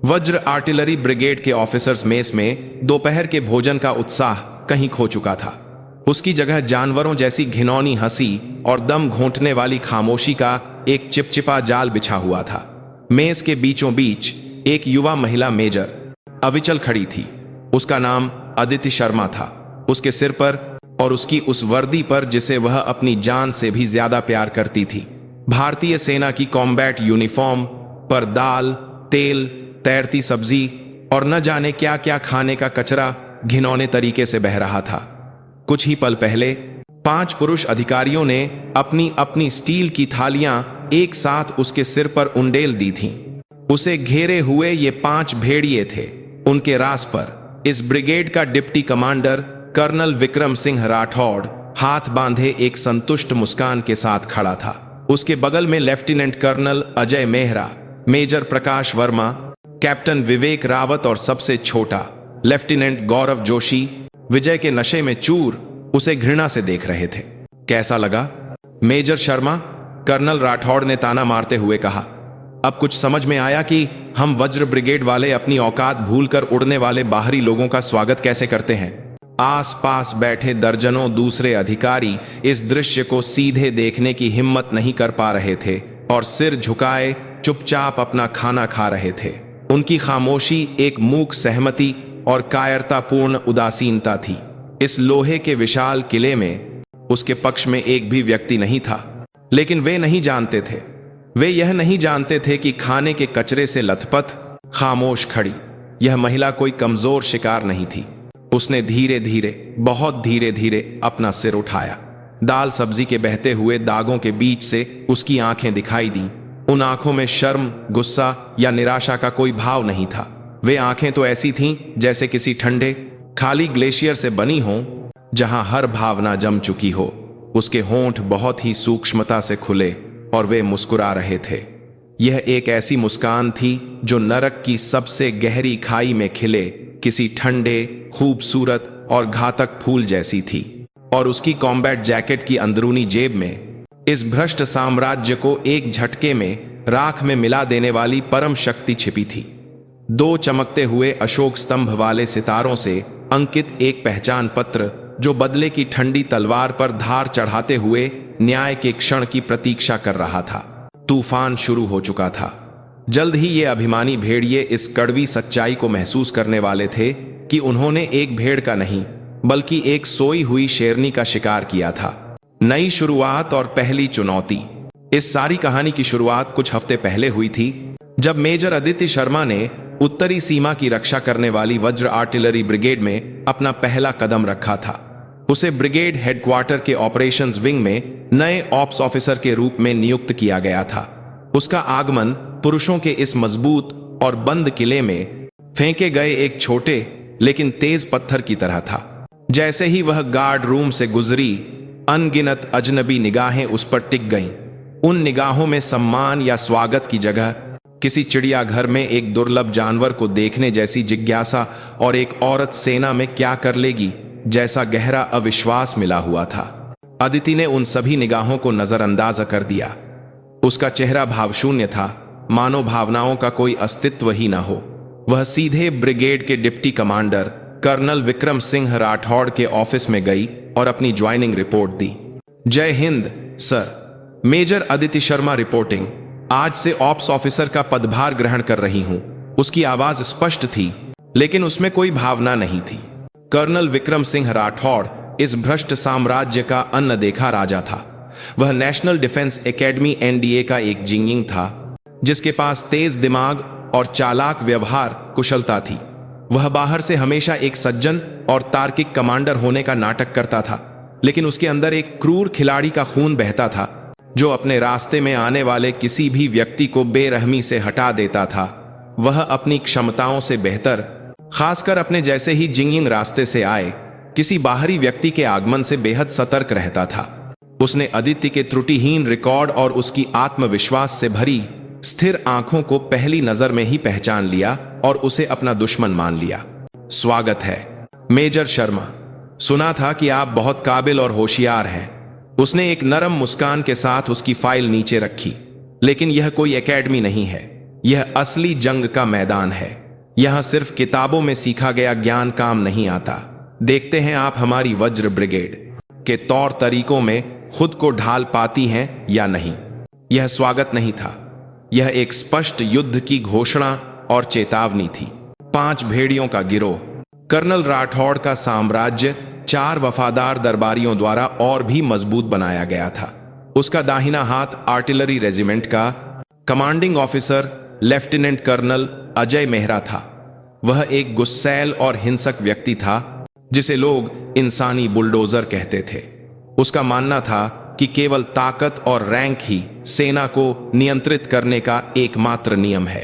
वज्र artillery brigade के officers mess में दोपहर के भोजन का उत्साह कहीं खो चुका था। उसकी जगह जानवरों जैसी घिनौनी हंसी और दम घोंटने वाली खामोशी का एक चिपचिपा जाल बिछा हुआ था। मेज के बीचों बीच एक युवा महिला मेजर अविचल खड़ी थी। उसका नाम अदिति शर्मा था। उसके सिर पर और उसकी उस वर्दी पर जिसे वह अपनी जान से भी ज्यादा प्यार करती थी, भारतीय सेना की कॉम्बैट यूनिफॉर्म पर दाल, तेल, तैरती सब्जी और न जाने क्या क्या खाने का कचरा घिनौने तरीके से बह रहा था। कुछ ही पल पहले 5 पुरुष अधिकारियों ने अपनी अपनी स्टील की थालियां एक साथ उसके सिर पर उंडेल दी थीं। उसे घेरे हुए ये 5 भेड़िए थे। उनके रास पर इस ब्रिगेड का deputy commander colonel Vikram Singh Rathore हाथ बांधे एक संतुष्ट मुस्कान के साथ खड़ा था। उसके बगल में lieutenant colonel Ajay Mehra, major Prakash Verma, captain Vivek Rawat और सबसे छोटा लेफ्टिनेंट गौरव जोशी विजय के नशे में चूर उसे घृणा से देख रहे थे। कैसा लगा मेजर शर्मा? कर्नल राठौड़ ने ताना मारते हुए कहा। अब कुछ समझ में आया कि हम वज्र ब्रिगेड वाले अपनी औकात भूलकर उड़ने वाले बाहरी लोगों का स्वागत कैसे करते हैं। आसपास बैठे दर्जनों दूसरे अधिकारी इस दृश्य को सीधे देखने की हिम्मत नहीं कर पा रहे थे और सिर झुकाए चुपचाप अपना खाना खा रहे थे। उनकी खामोशी एक मूक सहमति और कायरतापूर्ण उदासीनता थी। इस लोहे के विशाल किले में उसके पक्ष में एक भी व्यक्ति नहीं था, लेकिन वे नहीं जानते थे, वे यह नहीं जानते थे कि खाने के कचरे से लथपथ खामोश खड़ी यह महिला कोई कमजोर शिकार नहीं थी। उसने धीरे धीरे, बहुत धीरे धीरे अपना सिर उठाया। दाल सब्जी के बहते हुए दागों के बीच से उसकी आंखें दिखाई दी। उन आंखों में शर्म, गुस्सा या निराशा का कोई भाव नहीं था। वे आंखें तो ऐसी थीं जैसे किसी ठंडे खाली ग्लेशियर से बनी हों, जहां हर भावना जम चुकी हो। उसके होंठ बहुत ही सूक्ष्मता से खुले और वे मुस्कुरा रहे थे। यह एक ऐसी मुस्कान थी जो नरक की सबसे गहरी खाई में खिले किसी ठंडे, खूबसूरत और घातक फूल जैसी थी। और उसकी कॉम्बैट जैकेट की अंदरूनी जेब में इस भ्रष्ट साम्राज्य को एक झटके में राख में मिला देने वाली परम शक्ति छिपी थी। 2 चमकते हुए अशोक स्तंभ वाले सितारों से अंकित एक पहचान पत्र जो बदले की ठंडी तलवार पर धार चढ़ाते हुए न्याय के क्षण की प्रतीक्षा कर रहा था। तूफान शुरू हो चुका था। जल्द ही ये अभिमानी भेड़िए इस कड़वी सच्चाई को महसूस करने वाले थे कि उन्होंने एक भेड़ का नहीं बल्कि एक सोई हुई शेरनी का शिकार किया था। नई शुरुआत और पहली चुनौती। इस सारी कहानी की शुरुआत कुछ हफ्ते पहले हुई थी, जब मेजर अदिति शर्मा ने उत्तरी सीमा की रक्षा करने वाली वज्र आर्टिलरी ब्रिगेड में अपना पहला कदम रखा था। उसे ब्रिगेड हेडक्वार्टर के ऑपरेशंस विंग में नए ऑप्स ऑफिसर के रूप में नियुक्त किया गया था। उसका आगमन पुरुषों के इस मजबूत और बंद किले में फेंके गए एक छोटे लेकिन तेज पत्थर की तरह था। जैसे ही वह गार्ड रूम से गुजरी, अनगिनत अजनबी निगाहें उस पर टिक गईं। उन निगाहों में सम्मान या स्वागत की जगह किसी चिड़ियाघर में एक दुर्लभ जानवर को देखने जैसी जिज्ञासा और एक औरत सेना में क्या कर लेगी जैसा गहरा अविश्वास मिला हुआ था। अदिति ने उन सभी निगाहों को नजरअंदाज कर दिया। उसका चेहरा भावशून्य था, मानो भावनाओं का कोई अस्तित्व ही न हो। वह सीधे ब्रिगेड के deputy commander colonel Vikram Singh Rathore के ऑफिस में गई और अपनी ज्वाइनिंग रिपोर्ट दी। Jai Hind sir, major Aditi Sharma reporting. आज से ऑप्स ऑफिसर का पदभार ग्रहण कर रही हूं। उसकी आवाज स्पष्ट थी, लेकिन उसमें कोई भावना नहीं थी। कर्नल विक्रम सिंह राठौड़ इस भ्रष्ट साम्राज्य का अनदेखा राजा था। वह नेशनल डिफेंस एकेडमी एनडीए का एक जिंगिंग था, जिसके पास तेज दिमाग और चालाक व्यवहार कुशलता थी। वह बाहर से हमेशा एक सज्जन और तार्किक कमांडर होने का नाटक करता था, लेकिन उसके अंदर एक क्रूर खिलाड़ी का खून बहता था, जो अपने रास्ते में आने वाले किसी भी व्यक्ति को बेरहमी से हटा देता था। वह अपनी क्षमताओं से बेहतर, खासकर अपने जैसे ही जिंगिंग रास्ते से आए किसी बाहरी व्यक्ति के आगमन से बेहद सतर्क रहता था। उसने अदिति के त्रुटिहीन रिकॉर्ड और उसकी आत्मविश्वास से भरी स्थिर आंखों को पहली नजर में ही पहचान लिया और उसे अपना दुश्मन मान लिया। स्वागत है मेजर शर्मा, सुना था कि आप बहुत काबिल और होशियार हैं। उसने एक नरम मुस्कान के साथ उसकी फाइल नीचे रखी। लेकिन यह कोई एकेडमी नहीं है, यह असली जंग का मैदान है। यहां सिर्फ किताबों में सीखा गया ज्ञान काम नहीं आता। देखते हैं आप हमारी वज्र ब्रिगेड के तौर तरीकों में खुद को ढाल पाती हैं या नहीं। यह स्वागत नहीं था, यह एक स्पष्ट युद्ध की घोषणा और चेतावनी थी। 5 भेड़ियों का गिरोह, कर्नल राठौड़ का साम्राज्य 4 वफादार दरबारियों द्वारा और भी मजबूत बनाया गया था। उसका दाहिना हाथ आर्टिलरी रेजिमेंट का commanding officer lieutenant colonel Ajay Mehra था। वह एक गुस्सैल और हिंसक व्यक्ति था जिसे लोग इंसानी बुलडोजर कहते थे। उसका मानना था कि केवल ताकत और रैंक ही सेना को नियंत्रित करने का एकमात्र नियम है।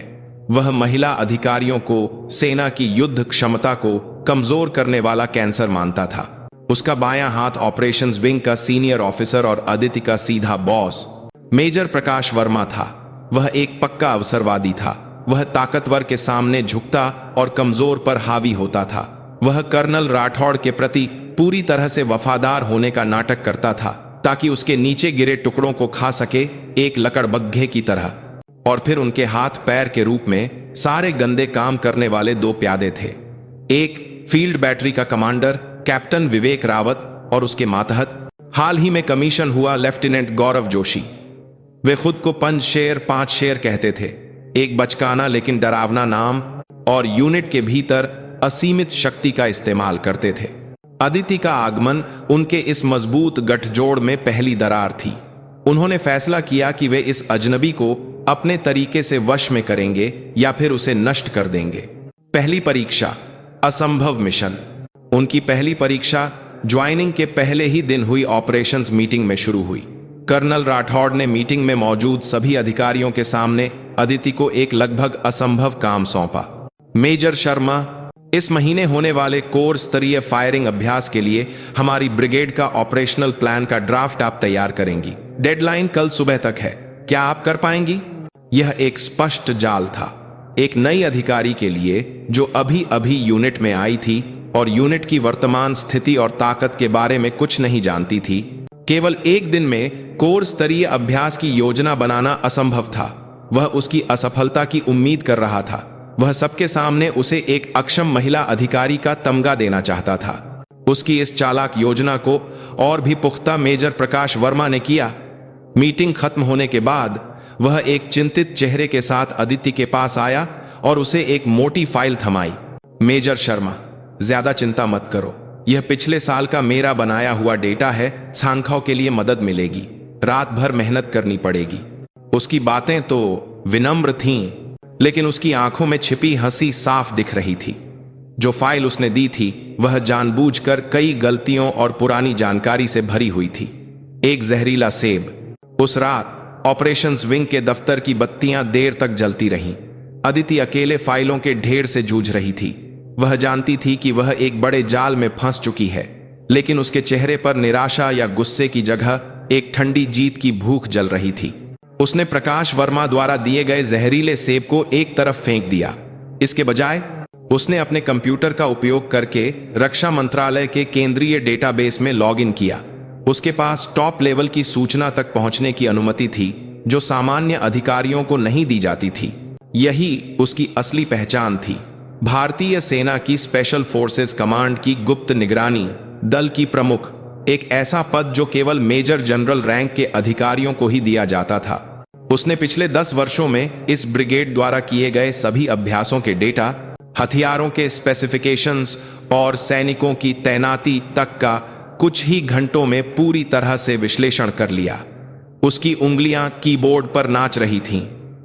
वह महिला अधिकारियों को सेना की युद्ध क्षमता को कमजोर करने वाला कैंसर मानता था। उसका बायां हाथ ऑपरेशंस विंग का सीनियर ऑफिसर और अदिति का सीधा बॉस मेजर प्रकाश वर्मा था। वह एक पक्का अवसरवादी था। वह ताकतवर के सामने झुकता और कमजोर पर हावी होता था। वह कर्नल राठौड़ के प्रति पूरी तरह से वफादार होने का नाटक करता था ताकि उसके नीचे गिरे टुकड़ों को खा सके, एक लकड़बग्घे की तरह। और फिर उनके हाथ पैर के रूप में सारे गंदे काम करने वाले 2 प्यादे थे। एक फील्ड बैटरी का कमांडर कैप्टन विवेक रावत और उसके मातहत हाल ही में कमीशन हुआ लेफ्टिनेंट गौरव जोशी। वे खुद को 5 शेर कहते थे। एक बचकाना लेकिन डरावना नाम, और यूनिट के भीतर असीमित शक्ति का इस्तेमाल करते थे। अदिति का आगमन उनके इस मजबूत गठजोड़ में पहली दरार थी। उन्होंने फैसला किया कि वे इस अजनबी को अपने तरीके से वश में करेंगे या फिर उसे नष्ट कर देंगे। पहली परीक्षा, असंभव मिशन। उनकी पहली परीक्षा ज्वाइनिंग के पहले ही दिन हुई ऑपरेशंस मीटिंग में शुरू हुई। कर्नल राठौड़ ने मीटिंग में मौजूद सभी अधिकारियों के सामने अदिति को एक लगभग असंभव काम सौंपा। मेजर शर्मा, इस महीने होने वाले कोर स्तरीय फायरिंग अभ्यास के लिए हमारी ब्रिगेड का ऑपरेशनल प्लान का ड्राफ्ट आप तैयार करेंगी। डेडलाइन कल सुबह तक है, क्या आप कर पाएंगी? यह एक स्पष्ट जाल था। एक नई अधिकारी के लिए जो अभी अभी यूनिट में आई थी और यूनिट की वर्तमान स्थिति और ताकत के बारे में कुछ नहीं जानती थी। केवल एक दिन में कोर स्तरीय अभ्यास की योजना बनाना असंभव था। वह उसकी असफलता की उम्मीद कर रहा था। वह सबके सामने उसे एक अक्षम महिला अधिकारी का तमगा देना चाहता था। उसकी इस चालाक योजना को और भी पुख्ता मेजर प्रकाश वर्मा ने किया। मीटिंग खत्म होने के बाद वह एक चिंतित चेहरे के साथ अदिति के पास आया और उसे एक मोटी फाइल थमाई। मेजर शर्मा, ज्यादा चिंता मत करो, यह पिछले साल का मेरा बनाया हुआ डेटा है। छानखाओ के लिए मदद मिलेगी, रात भर मेहनत करनी पड़ेगी। उसकी बातें तो विनम्र थीं, लेकिन उसकी आंखों में छिपी हंसी साफ दिख रही थी। जो फाइल उसने दी थी वह जानबूझकर कई गलतियों और पुरानी जानकारी से भरी हुई थी। एक जहरीला सेब। उस रात ऑपरेशंस विंग के दफ्तर की बत्तियां देर तक जलती रहीं। अदिति अकेले फाइलों के ढेर से जूझ रही थी। वह जानती थी कि वह एक बड़े जाल में फंस चुकी है, लेकिन उसके चेहरे पर निराशा या गुस्से की जगह एक ठंडी जीत की भूख जल रही थी। उसने प्रकाश वर्मा द्वारा दिए गए जहरीले सेब को एक तरफ फेंक दिया। इसके बजाय उसने अपने कंप्यूटर का उपयोग करके रक्षा मंत्रालय के केंद्रीय डेटाबेस में लॉगिन किया। उसके पास टॉप लेवल की सूचना तक पहुंचने की अनुमति थी जो सामान्य अधिकारियों को नहीं दी जाती थी। यही उसकी असली पहचान थी। भारतीय सेना की स्पेशल फोर्सेस कमांड की गुप्त निगरानी दल की प्रमुख, एक ऐसा पद जो केवल मेजर जनरल रैंक के अधिकारियों को ही दिया जाता था। उसने पिछले 10 वर्षों में इस ब्रिगेड द्वारा किए गए सभी अभ्यासों के डेटा, हथियारों के स्पेसिफिकेशंस और सैनिकों की तैनाती तक का कुछ ही घंटों में पूरी तरह से विश्लेषण कर लिया। उसकी उंगलियां कीबोर्ड पर नाच रही थीं।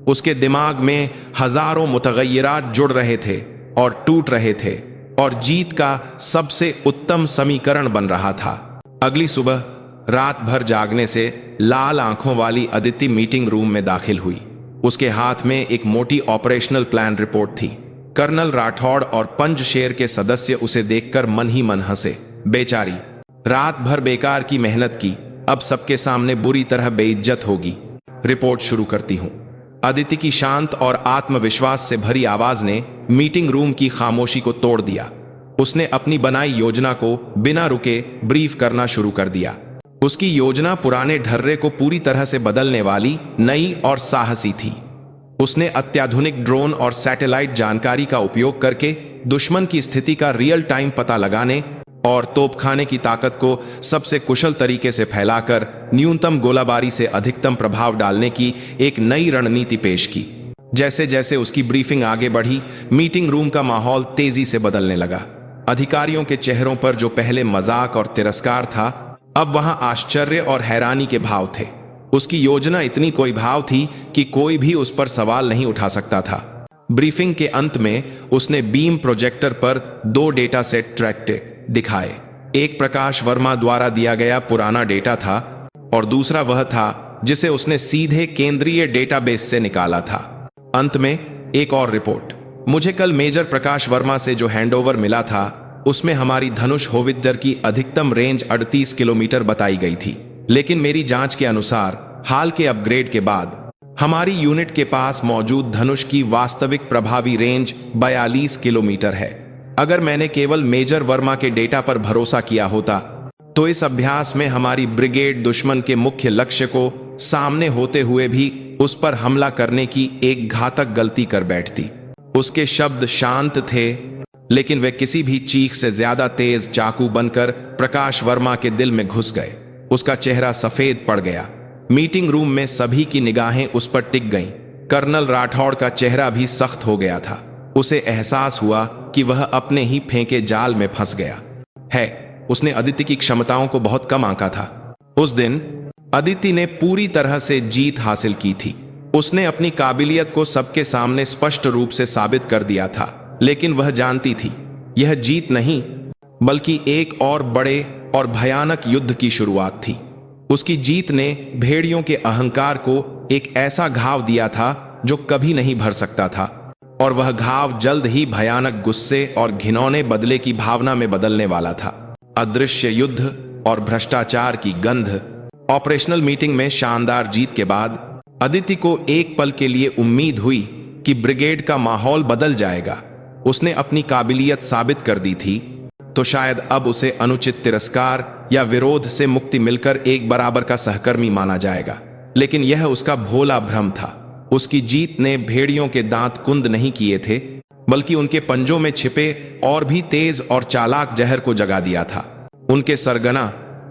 उसके दिमाग में हजारों मुतगय्यरात जुड़ रहे थे और टूट रहे थे, और जीत का सबसे उत्तम समीकरण बन रहा था। अगली सुबह रात भर जागने से लाल आंखों वाली अदिति मीटिंग रूम में दाखिल हुई। उसके हाथ में एक मोटी ऑपरेशनल प्लान रिपोर्ट थी। कर्नल राठौड़ और पंज शेर के सदस्य उसे देखकर मन ही मन हंसे। बेचारी, रात भर बेकार की मेहनत की, अब सबके सामने बुरी तरह बेइज्जत होगी। रिपोर्ट शुरू करती हूं। अदिति की शांत और आत्मविश्वास से भरी आवाज ने मीटिंग रूम की खामोशी को तोड़ दिया। उसने अपनी बनाई योजना को बिना रुके ब्रीफ करना शुरू कर दिया। उसकी योजना पुराने ढर्रे को पूरी तरह से बदलने वाली, नई और साहसी थी। उसने अत्याधुनिक ड्रोन और सैटेलाइट जानकारी का उपयोग करके दुश्मन की स्थिति का रियल टाइम पता लगाने और तोपखाने की ताकत को सबसे कुशल तरीके से फैलाकर न्यूनतम गोलाबारी से अधिकतम प्रभाव डालने की एक नई रणनीति पेश की। जैसे जैसे उसकी ब्रीफिंग आगे बढ़ी, मीटिंग रूम का माहौल तेजी से बदलने लगा। अधिकारियों के चेहरों पर जो पहले मजाक और तिरस्कार था, अब वहां आश्चर्य और हैरानी के भाव थे। उसकी योजना इतनी कोई भाव थी कि कोई भी उस पर सवाल नहीं उठा सकता था। ब्रीफिंग के अंत में उसने बीम प्रोजेक्टर पर 2 डेटा सेट ट्रैक्ट दिखाए। एक प्रकाश वर्मा द्वारा दिया गया पुराना डेटा था और दूसरा वह था जिसे उसने सीधे केंद्रीय डेटाबेस से निकाला था। अंत में एक और रिपोर्ट। मुझे कल मेजर प्रकाश वर्मा से जो हैंडओवर मिला था, उसमें हमारी धनुष होवित्जर की अधिकतम रेंज 38 किलोमीटर बताई गई थी, लेकिन मेरी जांच के अनुसार हाल के अपग्रेड के बाद हमारी यूनिट के पास मौजूद धनुष की वास्तविक प्रभावी रेंज 42 किलोमीटर है। अगर मैंने केवल मेजर वर्मा के डेटा पर भरोसा किया होता तो इस अभ्यास में हमारी ब्रिगेड दुश्मन के मुख्य लक्ष्य को सामने होते हुए भी उस पर हमला करने की एक घातक गलती कर बैठती। उसके शब्द शांत थे, लेकिन वे किसी भी चीख से ज्यादा तेज चाकू बनकर प्रकाश वर्मा के दिल में घुस गए। उसका चेहरा सफेद पड़ गया। मीटिंग रूम में सभी की निगाहें उस पर टिक गईं। कर्नल राठौड़ का चेहरा भी सख्त हो गया था। उसे एहसास हुआ कि वह अपने ही फेंके जाल में फंस गया है। उसने अदिति की क्षमताओं को बहुत कम आंका था। उस दिन अदिति ने पूरी तरह से जीत हासिल की थी। उसने अपनी काबिलियत को सबके सामने स्पष्ट रूप से साबित कर दिया था, लेकिन वह जानती थी यह जीत नहीं, बल्कि एक और बड़े और भयानक युद्ध की शुरुआत थी। उसकी जीत ने भेड़ियों के अहंकार को एक ऐसा घाव दिया था जो कभी नहीं भर सकता था, और वह घाव जल्द ही भयानक गुस्से और घिनौने बदले की भावना में बदलने वाला था। अदृश्य युद्ध और भ्रष्टाचार की गंध। ऑपरेशनल मीटिंग में शानदार जीत के बाद अदिति को एक पल के लिए उम्मीद हुई कि ब्रिगेड का माहौल बदल जाएगा। उसने अपनी काबिलियत साबित कर दी थी, तो शायद अब उसे अनुचित तिरस्कार या विरोध से मुक्ति मिलकर एक बराबर का सहकर्मी माना जाएगा। लेकिन यह उसका भोला भ्रम था। उसकी जीत ने भेड़ियों के दांत कुंद नहीं किए थे, बल्कि उनके पंजों में छिपे और भी तेज और चालाक जहर को जगा दिया था। उनके सरगना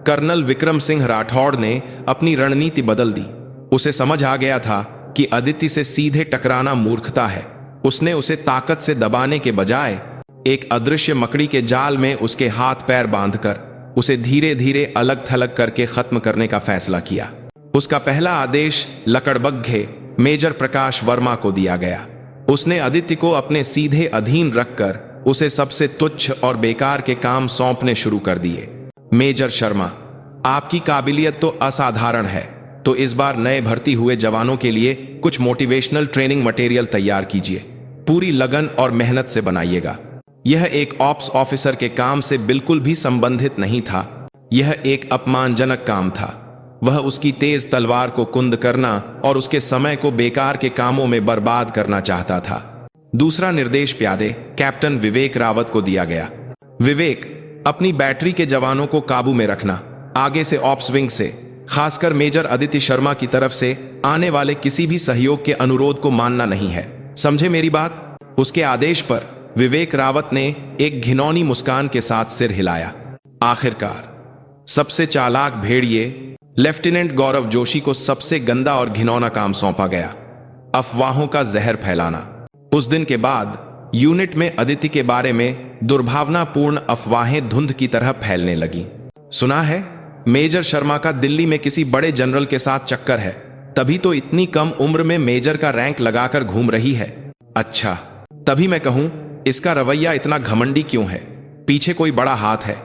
कर्नल विक्रम सिंह राठौड़ ने अपनी रणनीति बदल दी। उसे समझ आ गया था कि अदिति से सीधे टकराना मूर्खता है। उसने उसे ताकत से दबाने के बजाय एक अदृश्य मकड़ी के जाल में उसके हाथ पैर बांधकर उसे धीरे धीरे अलग थलग करके खत्म करने का फैसला किया। उसका पहला आदेश लकड़बग्घे मेजर प्रकाश वर्मा को दिया गया। उसने अदिति को अपने सीधे अधीन रखकर उसे सबसे तुच्छ और बेकार के काम सौंपने शुरू कर दिए। मेजर शर्मा, आपकी काबिलियत तो असाधारण है, तो इस बार नए भर्ती हुए जवानों के लिए कुछ मोटिवेशनल ट्रेनिंग मटेरियल तैयार कीजिए। पूरी लगन और मेहनत से बनाइएगा। यह एक ऑप्स ऑफिसर के काम से बिल्कुल भी संबंधित नहीं था। यह एक अपमानजनक काम था। वह उसकी तेज तलवार को कुंद करना और उसके समय को बेकार के कामों में बर्बाद करना चाहता था। दूसरा निर्देश प्यादे कैप्टन विवेक रावत को दिया गया। विवेक, अपनी बैटरी के जवानों को काबू में रखना। आगे से ऑप्स विंग से, खासकर मेजर अदिति शर्मा की तरफ से आने वाले किसी भी सहयोग के अनुरोध को मानना नहीं है। समझे मेरी बात? उसके आदेश पर विवेक रावत ने एक घिनौनी मुस्कान के साथ सिर हिलाया। आखिरकार सबसे चालाक भेड़िए लेफ्टिनेंट गौरव जोशी को सबसे गंदा और घिनौना काम सौंपा गया, अफवाहों का जहर फैलाना। उस दिन के बाद यूनिट में अदिति के बारे में दुर्भावनापूर्ण अफवाहें धुंध की तरह फैलने लगी। सुना है मेजर शर्मा का दिल्ली में किसी बड़े जनरल के साथ चक्कर है, तभी तो इतनी कम उम्र में मेजर का रैंक लगाकर घूम रही है। अच्छा, तभी मैं कहूं इसका रवैया इतना घमंडी क्यों है? पीछे कोई बड़ा हाथ है।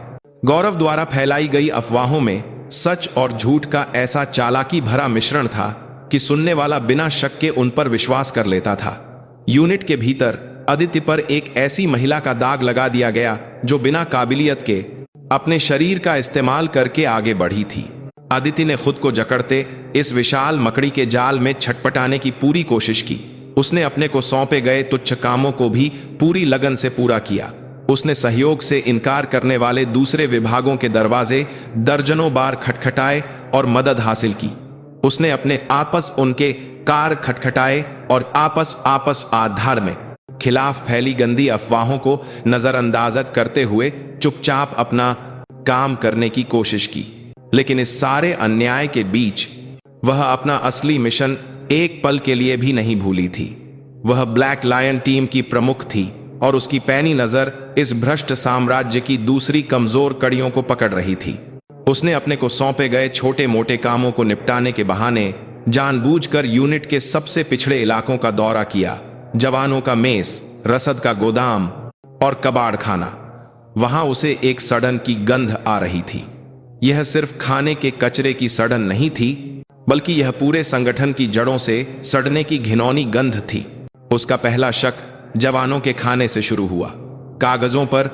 गौरव द्वारा फैलाई गई अफवाहों में सच और झूठ का ऐसा चालाकी भरा मिश्रण था कि सुनने वाला बिना शक के उन पर विश्वास कर लेता था। यूनिट के भीतर अदिति पर एक ऐसी महिला का दाग लगा दिया गया जो बिना काबिलियत के अपने शरीर का इस्तेमाल करके आगे बढ़ी थी। अदिति ने खुद को जकड़ते इस विशाल मकड़ी के जाल में छटपटाने की पूरी कोशिश की। उसने अपने को सौंपे गए तुच्छ कामों को भी पूरी लगन से पूरा किया। उसने सहयोग से इनकार करने वाले दूसरे विभागों के दरवाजे दर्जनों बार खटखटाए और मदद हासिल की। उसने अपने आपस उनके कार खटखटाए और आपस आधार में खिलाफ फैली गंदी अफवाहों को नजरअंदाज करते हुए चुपचाप अपना काम करने की कोशिश की। लेकिन इस सारे अन्याय के बीच वह अपना असली मिशन एक पल के लिए भी नहीं भूली थी। वह ब्लैक लायन टीम की प्रमुख थी और उसकी पैनी नजर इस भ्रष्ट साम्राज्य की दूसरी कमजोर कड़ियों को पकड़ रही थी। उसने अपने को सौंपे गए छोटे मोटे कामों को निपटाने के बहाने जानबूझकर यूनिट के सबसे पिछड़े इलाकों का दौरा किया। जवानों का मेस, रसद का गोदाम और कबाड़ खाना। वहां उसे एक सड़न की गंध आ रही थी। यह सिर्फ खाने के कचरे की सड़न नहीं थी, बल्कि यह पूरे संगठन की जड़ों से सड़ने की घिनौनी गंध थी। उसका पहला शक जवानों के खाने से शुरू हुआ। कागजों पर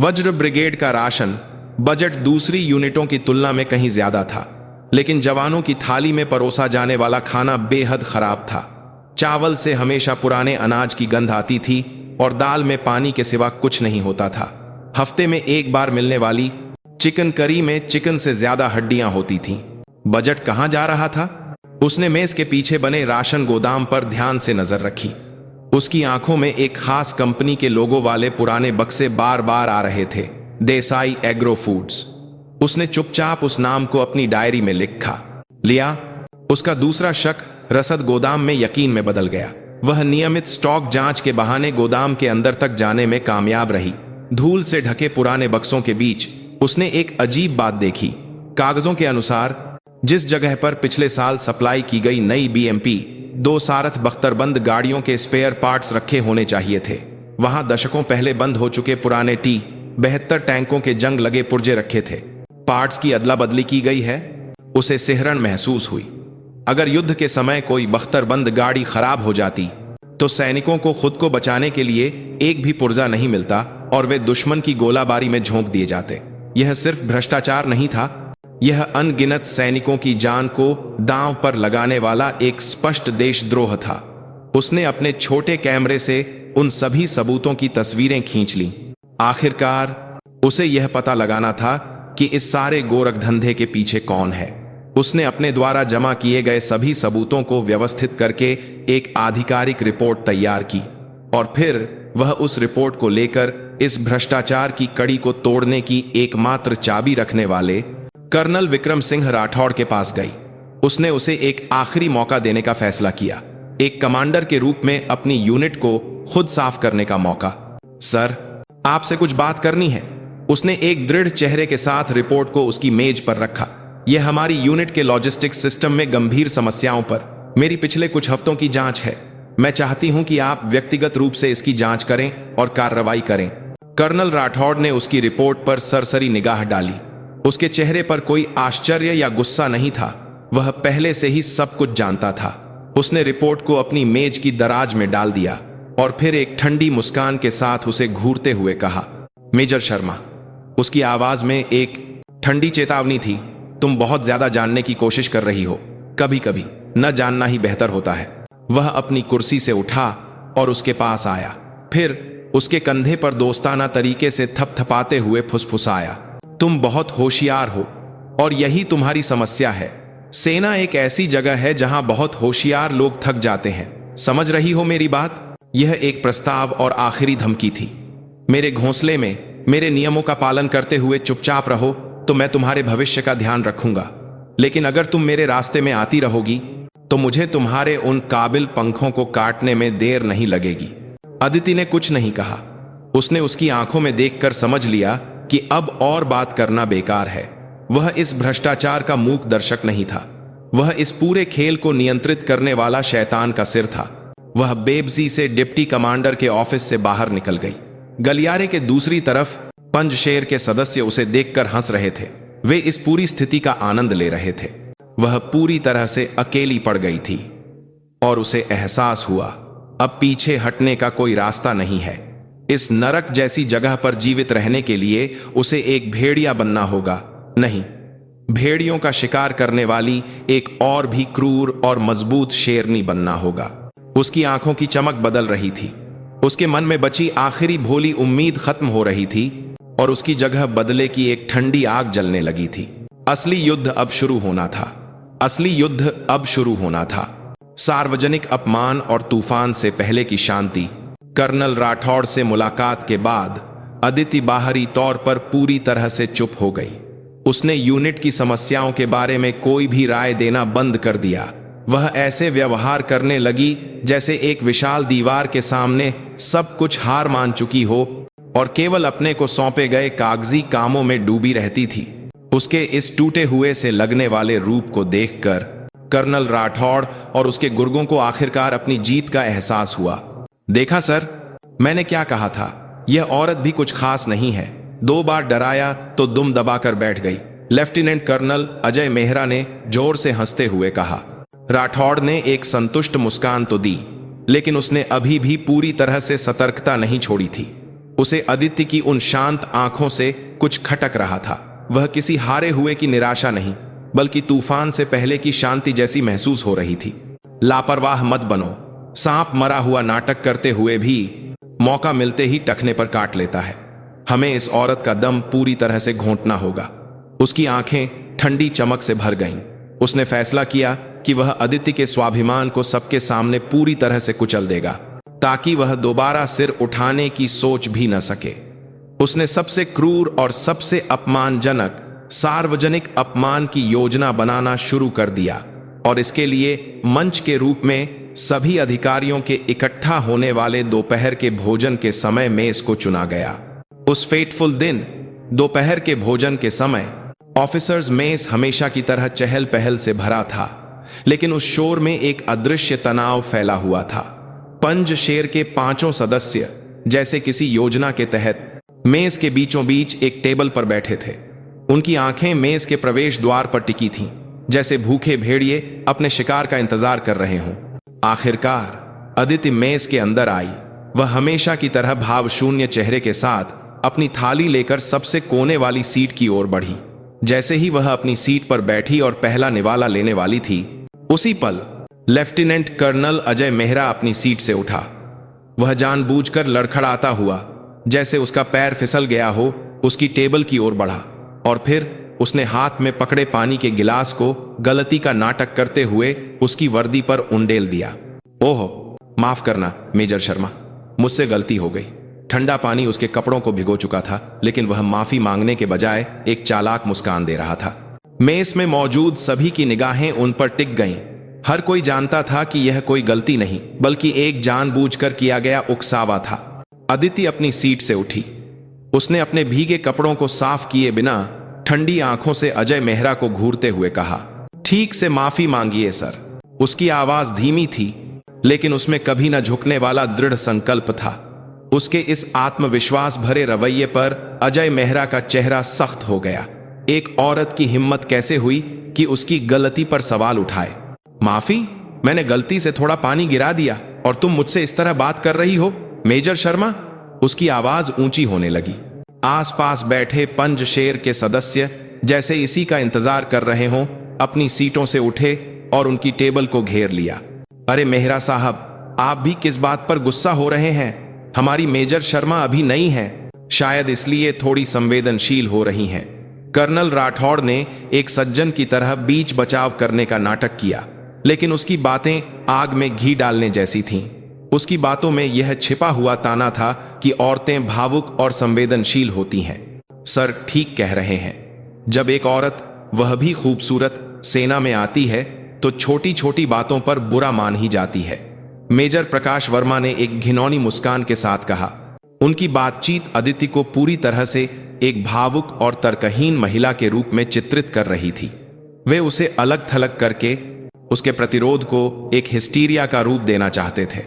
वज्र ब्रिगेड का राशन बजट दूसरी यूनिटों की तुलना में कहीं ज्यादा था, लेकिन जवानों की थाली में परोसा जाने वाला खाना बेहद खराब था। चावल से हमेशा पुराने अनाज की गंध आती थी और दाल में पानी के सिवा कुछ नहीं होता था। हफ्ते में एक बार मिलने वाली चिकन करी में चिकन से ज्यादा हड्डियां होती थीं। बजट कहां जा रहा था? उसने मेज के पीछे बने राशन गोदाम पर ध्यान से नजर रखी। उसकी आंखों में एक खास कंपनी के लोगो वाले पुराने बक्से बार बार आ रहे थे, देसाई एग्रो फूड्स। उसने चुपचाप उस नाम को अपनी डायरी में लिया। उसका दूसरा शक रसद गोदाम में यकीन में बदल गया। वह नियमित स्टॉक जांच के बहाने गोदाम के अंदर तक जाने में कामयाब रही। धूल से ढके पुराने बक्सों के बीच उसने एक अजीब बात देखी। कागजों के अनुसार जिस जगह पर पिछले साल सप्लाई की गई नई बीएमपी 2 सारथ बख्तरबंद गाड़ियों के स्पेयर पार्ट्स रखे होने चाहिए थे, वहां दशकों पहले बंद हो चुके पुराने T-72 टैंकों के जंग लगे पुर्जे रखे थे। पार्ट्स की अदला बदली की गई है। उसे सिहरन महसूस हुई। अगर युद्ध के समय कोई बख्तरबंद गाड़ी खराब हो जाती तो सैनिकों को खुद को बचाने के लिए एक भी पुर्जा नहीं मिलता और वे दुश्मन की गोलाबारी में झोंक दिए जाते। यह सिर्फ भ्रष्टाचार नहीं था, यह अनगिनत सैनिकों की जान को दांव पर लगाने वाला एक स्पष्ट देशद्रोह था। उसने अपने छोटे कैमरे से उन सभी सबूतों की तस्वीरें खींच लीं। आखिरकार उसे यह पता लगाना था कि इस सारे गोरख धंधे के पीछे कौन है। उसने अपने द्वारा जमा किए गए सभी सबूतों को व्यवस्थित करके एक आधिकारिक रिपोर्ट तैयार की और फिर वह उस रिपोर्ट को लेकर इस भ्रष्टाचार की कड़ी को तोड़ने की एकमात्र चाबी रखने वाले कर्नल विक्रम सिंह राठौड़ के पास गई। उसने उसे एक आखिरी मौका देने का फैसला किया, एक कमांडर के रूप में अपनी यूनिट को खुद साफ करने का मौका। सर, आपसे कुछ बात करनी है। उसने एक दृढ़ चेहरे के साथ रिपोर्ट को उसकी मेज पर रखा। यह हमारी यूनिट के लॉजिस्टिक्स सिस्टम में गंभीर समस्याओं पर मेरी पिछले कुछ हफ्तों की जांच है। मैं चाहती हूं कि आप व्यक्तिगत रूप से इसकी जांच करें और कार्रवाई करें। कर्नल राठौड़ ने उसकी रिपोर्ट पर सरसरी निगाह डाली। उसके चेहरे पर कोई आश्चर्य या गुस्सा नहीं था। वह पहले से ही सब कुछ जानता था। उसने रिपोर्ट को अपनी मेज की दराज में डाल दिया और फिर एक ठंडी मुस्कान के साथ उसे घूरते हुए कहा, मेजर शर्मा। उसकी आवाज में एक ठंडी चेतावनी थी। तुम बहुत ज्यादा जानने की कोशिश कर रही हो। कभी कभी न जानना ही बेहतर होता है। वह अपनी कुर्सी से उठा और उसके पास आया, फिर उसके कंधे पर दोस्ताना तरीके से थपथपाते हुए फुसफुसाया, तुम बहुत होशियार हो और यही तुम्हारी समस्या है। सेना एक ऐसी जगह है जहां बहुत होशियार लोग थक जाते हैं। समझ रही हो मेरी बात? यह एक प्रस्ताव और आखिरी धमकी थी। मेरे घोंसले में मेरे नियमों का पालन करते हुए चुपचाप रहो तो मैं तुम्हारे भविष्य का ध्यान रखूंगा, लेकिन अगर तुम मेरे रास्ते में आती रहोगी तो मुझे तुम्हारे उन काबिल पंखों को काटने में देर नहीं लगेगी। अदिति ने कुछ नहीं कहा। उसने उसकी आंखों में देखकर समझ लिया कि अब और बात करना बेकार है। वह इस भ्रष्टाचार का मूक दर्शक नहीं था, वह इस पूरे खेल को नियंत्रित करने वाला शैतान का सिर था। वह बेबसी से डिप्टी कमांडर के ऑफिस से बाहर निकल गई। गलियारे के दूसरी तरफ पंजशेर के सदस्य उसे देखकर हंस रहे थे। वे इस पूरी स्थिति का आनंद ले रहे थे। वह पूरी तरह से अकेली पड़ गई थी और उसे एहसास हुआ अब पीछे हटने का कोई रास्ता नहीं है। इस नरक जैसी जगह पर जीवित रहने के लिए उसे एक भेड़िया बनना होगा, नहीं, भेड़ियों का शिकार करने वाली एक और भी क्रूर और मजबूत शेरनी बनना होगा। उसकी आंखों की चमक बदल रही थी। उसके मन में बची आखिरी भोली उम्मीद खत्म हो रही थी और उसकी जगह बदले की एक ठंडी आग जलने लगी थी। असली युद्ध अब शुरू होना था। असली युद्ध अब शुरू होना था। सार्वजनिक अपमान और तूफान से पहले की शांति। कर्नल राठौड़ से मुलाकात के बाद अदिति बाहरी तौर पर पूरी तरह से चुप हो गई। उसने यूनिट की समस्याओं के बारे में कोई भी राय देना बंद कर दिया। वह ऐसे व्यवहार करने लगी जैसे एक विशाल दीवार के सामने सब कुछ हार मान चुकी हो और केवल अपने को सौंपे गए कागजी कामों में डूबी रहती थी। उसके इस टूटे हुए से लगने वाले रूप को देखकर कर्नल राठौड़ और उसके गुर्गों को आखिरकार अपनी जीत का एहसास हुआ। देखा सर, मैंने क्या कहा था, यह औरत भी कुछ खास नहीं है। 2 बार डराया तो दुम दबाकर बैठ गई, लेफ्टिनेंट कर्नल अजय मेहरा ने जोर से हंसते हुए कहा। राठौड़ ने एक संतुष्ट मुस्कान तो दी, लेकिन उसने अभी भी पूरी तरह से सतर्कता नहीं छोड़ी थी। उसे अदिति की उन शांत आंखों से कुछ खटक रहा था। वह किसी हारे हुए की निराशा नहीं, बल्कि तूफान से पहले की शांति जैसी महसूस हो रही थी। लापरवाह मत बनो। सांप मरा हुआ नाटक करते हुए भी मौका मिलते ही टखने पर काट लेता है। हमें इस औरत का दम पूरी तरह से घोंटना होगा। उसकी आंखें ठंडी चमक से भर गईं। उसने फैसला किया कि वह अदिति के स्वाभिमान को सबके सामने पूरी तरह से कुचल देगा, ताकि वह दोबारा सिर उठाने की सोच भी न सके। उसने सबसे क्रूर और सबसे अपमानजनक सार्वजनिक अपमान की योजना बनाना शुरू कर दिया और इसके लिए मंच के रूप में सभी अधिकारियों के इकट्ठा होने वाले दोपहर के भोजन के समय मेज को चुना गया। उस फेटफुल दिन दोपहर के भोजन के समय ऑफिसर्स मेज हमेशा की तरह चहल पहल से भरा था, लेकिन उस शोर में एक अदृश्य तनाव फैला हुआ था। पंज शेर के 5 सदस्य जैसे किसी योजना के तहत मेज के बीचों बीच एक टेबल पर बैठे थे। उनकी आंखें मेज के प्रवेश द्वार पर टिकी थीं, जैसे भूखे भेड़िए अपने शिकार का इंतजार कर रहे हों। आखिरकार अदिति मेज के अंदर आई। वह हमेशा की तरह भावशून्य चेहरे के साथ अपनी थाली लेकर सबसे कोने वाली सीट की ओर बढ़ी। जैसे ही वह अपनी सीट पर बैठी और पहला निवाला लेने वाली थी, उसी पल लेफ्टिनेंट कर्नल अजय मेहरा अपनी सीट से उठा। वह जानबूझकर लड़खड़ाता हुआ, जैसे उसका पैर फिसल गया हो, उसकी टेबल की ओर बढ़ा और फिर उसने हाथ में पकड़े पानी के गिलास को गलती का नाटक करते हुए उसकी वर्दी पर उंडेल दिया। ओह, माफ करना मेजर शर्मा, मुझसे गलती हो गई। ठंडा पानी उसके कपड़ों को भिगो चुका था, लेकिन वह माफी मांगने के बजाय एक चालाक मुस्कान दे रहा था। मेज में मौजूद सभी की निगाहें उन पर टिक गईं। हर कोई जानता था कि यह कोई गलती नहीं, बल्कि एक जानबूझकर किया गया उकसावा था। अदिति अपनी सीट से उठी। उसने अपने भीगे कपड़ों को साफ किए बिना ठंडी आंखों से अजय मेहरा को घूरते हुए कहा, ठीक से माफी मांगिए सर। उसकी आवाज धीमी थी, लेकिन उसमें कभी न झुकने वाला दृढ़ संकल्प था। उसके इस आत्मविश्वास भरे रवैये पर अजय मेहरा का चेहरा सख्त हो गया। एक औरत की हिम्मत कैसे हुई कि उसकी गलती पर सवाल उठाए। माफी? मैंने गलती से थोड़ा पानी गिरा दिया और तुम मुझसे इस तरह बात कर रही हो मेजर शर्मा? उसकी आवाज ऊंची होने लगी। आसपास बैठे पंज शेर के सदस्य जैसे इसी का इंतजार कर रहे हों, अपनी सीटों से उठे और उनकी टेबल को घेर लिया। अरे मेहरा साहब, आप भी किस बात पर गुस्सा हो रहे हैं? हमारी मेजर शर्मा अभी नई हैं, शायद इसलिए थोड़ी संवेदनशील हो रही हैं। कर्नल राठौड़ ने एक सज्जन की तरह बीच बचाव करने का नाटक किया, लेकिन उसकी बातें आग में घी डालने जैसी थीं। उसकी बातों में यह छिपा हुआ ताना था कि औरतें भावुक और संवेदनशील होती हैं। सर ठीक कह रहे हैं। जब एक औरत, वह भी खूबसूरत, सेना में आती है तो छोटी छोटी बातों पर बुरा मान ही जाती है। मेजर प्रकाश वर्मा ने एक घिनौनी मुस्कान के साथ कहा। उनकी बातचीत अदिति को पूरी तरह से एक भावुक और तर्कहीन महिला के रूप में चित्रित कर रही थी। वे उसे अलग थलग करके उसके प्रतिरोध को एक हिस्टीरिया का रूप देना चाहते थे।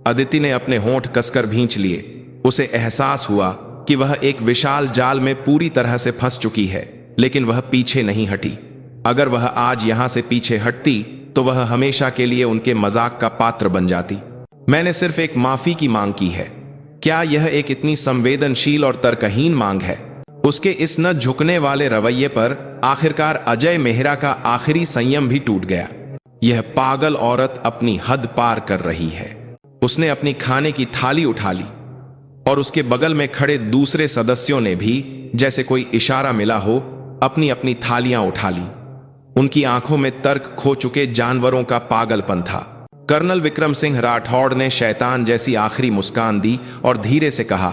अदिति ने अपने होंठ कसकर भींच लिए। उसे एहसास हुआ कि वह एक विशाल जाल में पूरी तरह से फंस चुकी है, लेकिन वह पीछे नहीं हटी। अगर वह आज यहां से पीछे हटती तो वह हमेशा के लिए उनके मजाक का पात्र बन जाती। मैंने सिर्फ एक माफी की मांग की है। क्या यह एक इतनी संवेदनशील और तर्कहीन मांग है? उसके इस न झुकने वाले रवैये पर आखिरकार अजय मेहरा का आखिरी संयम भी टूट गया। यह पागल औरत अपनी हद पार कर रही है। उसने अपनी खाने की थाली उठा ली और उसके बगल में खड़े दूसरे सदस्यों ने भी, जैसे कोई इशारा मिला हो, अपनी अपनी थालियां उठा ली। उनकी आंखों में तर्क खो चुके जानवरों का पागलपन था। कर्नल विक्रम सिंह राठौड़ ने शैतान जैसी आखिरी मुस्कान दी और धीरे से कहा,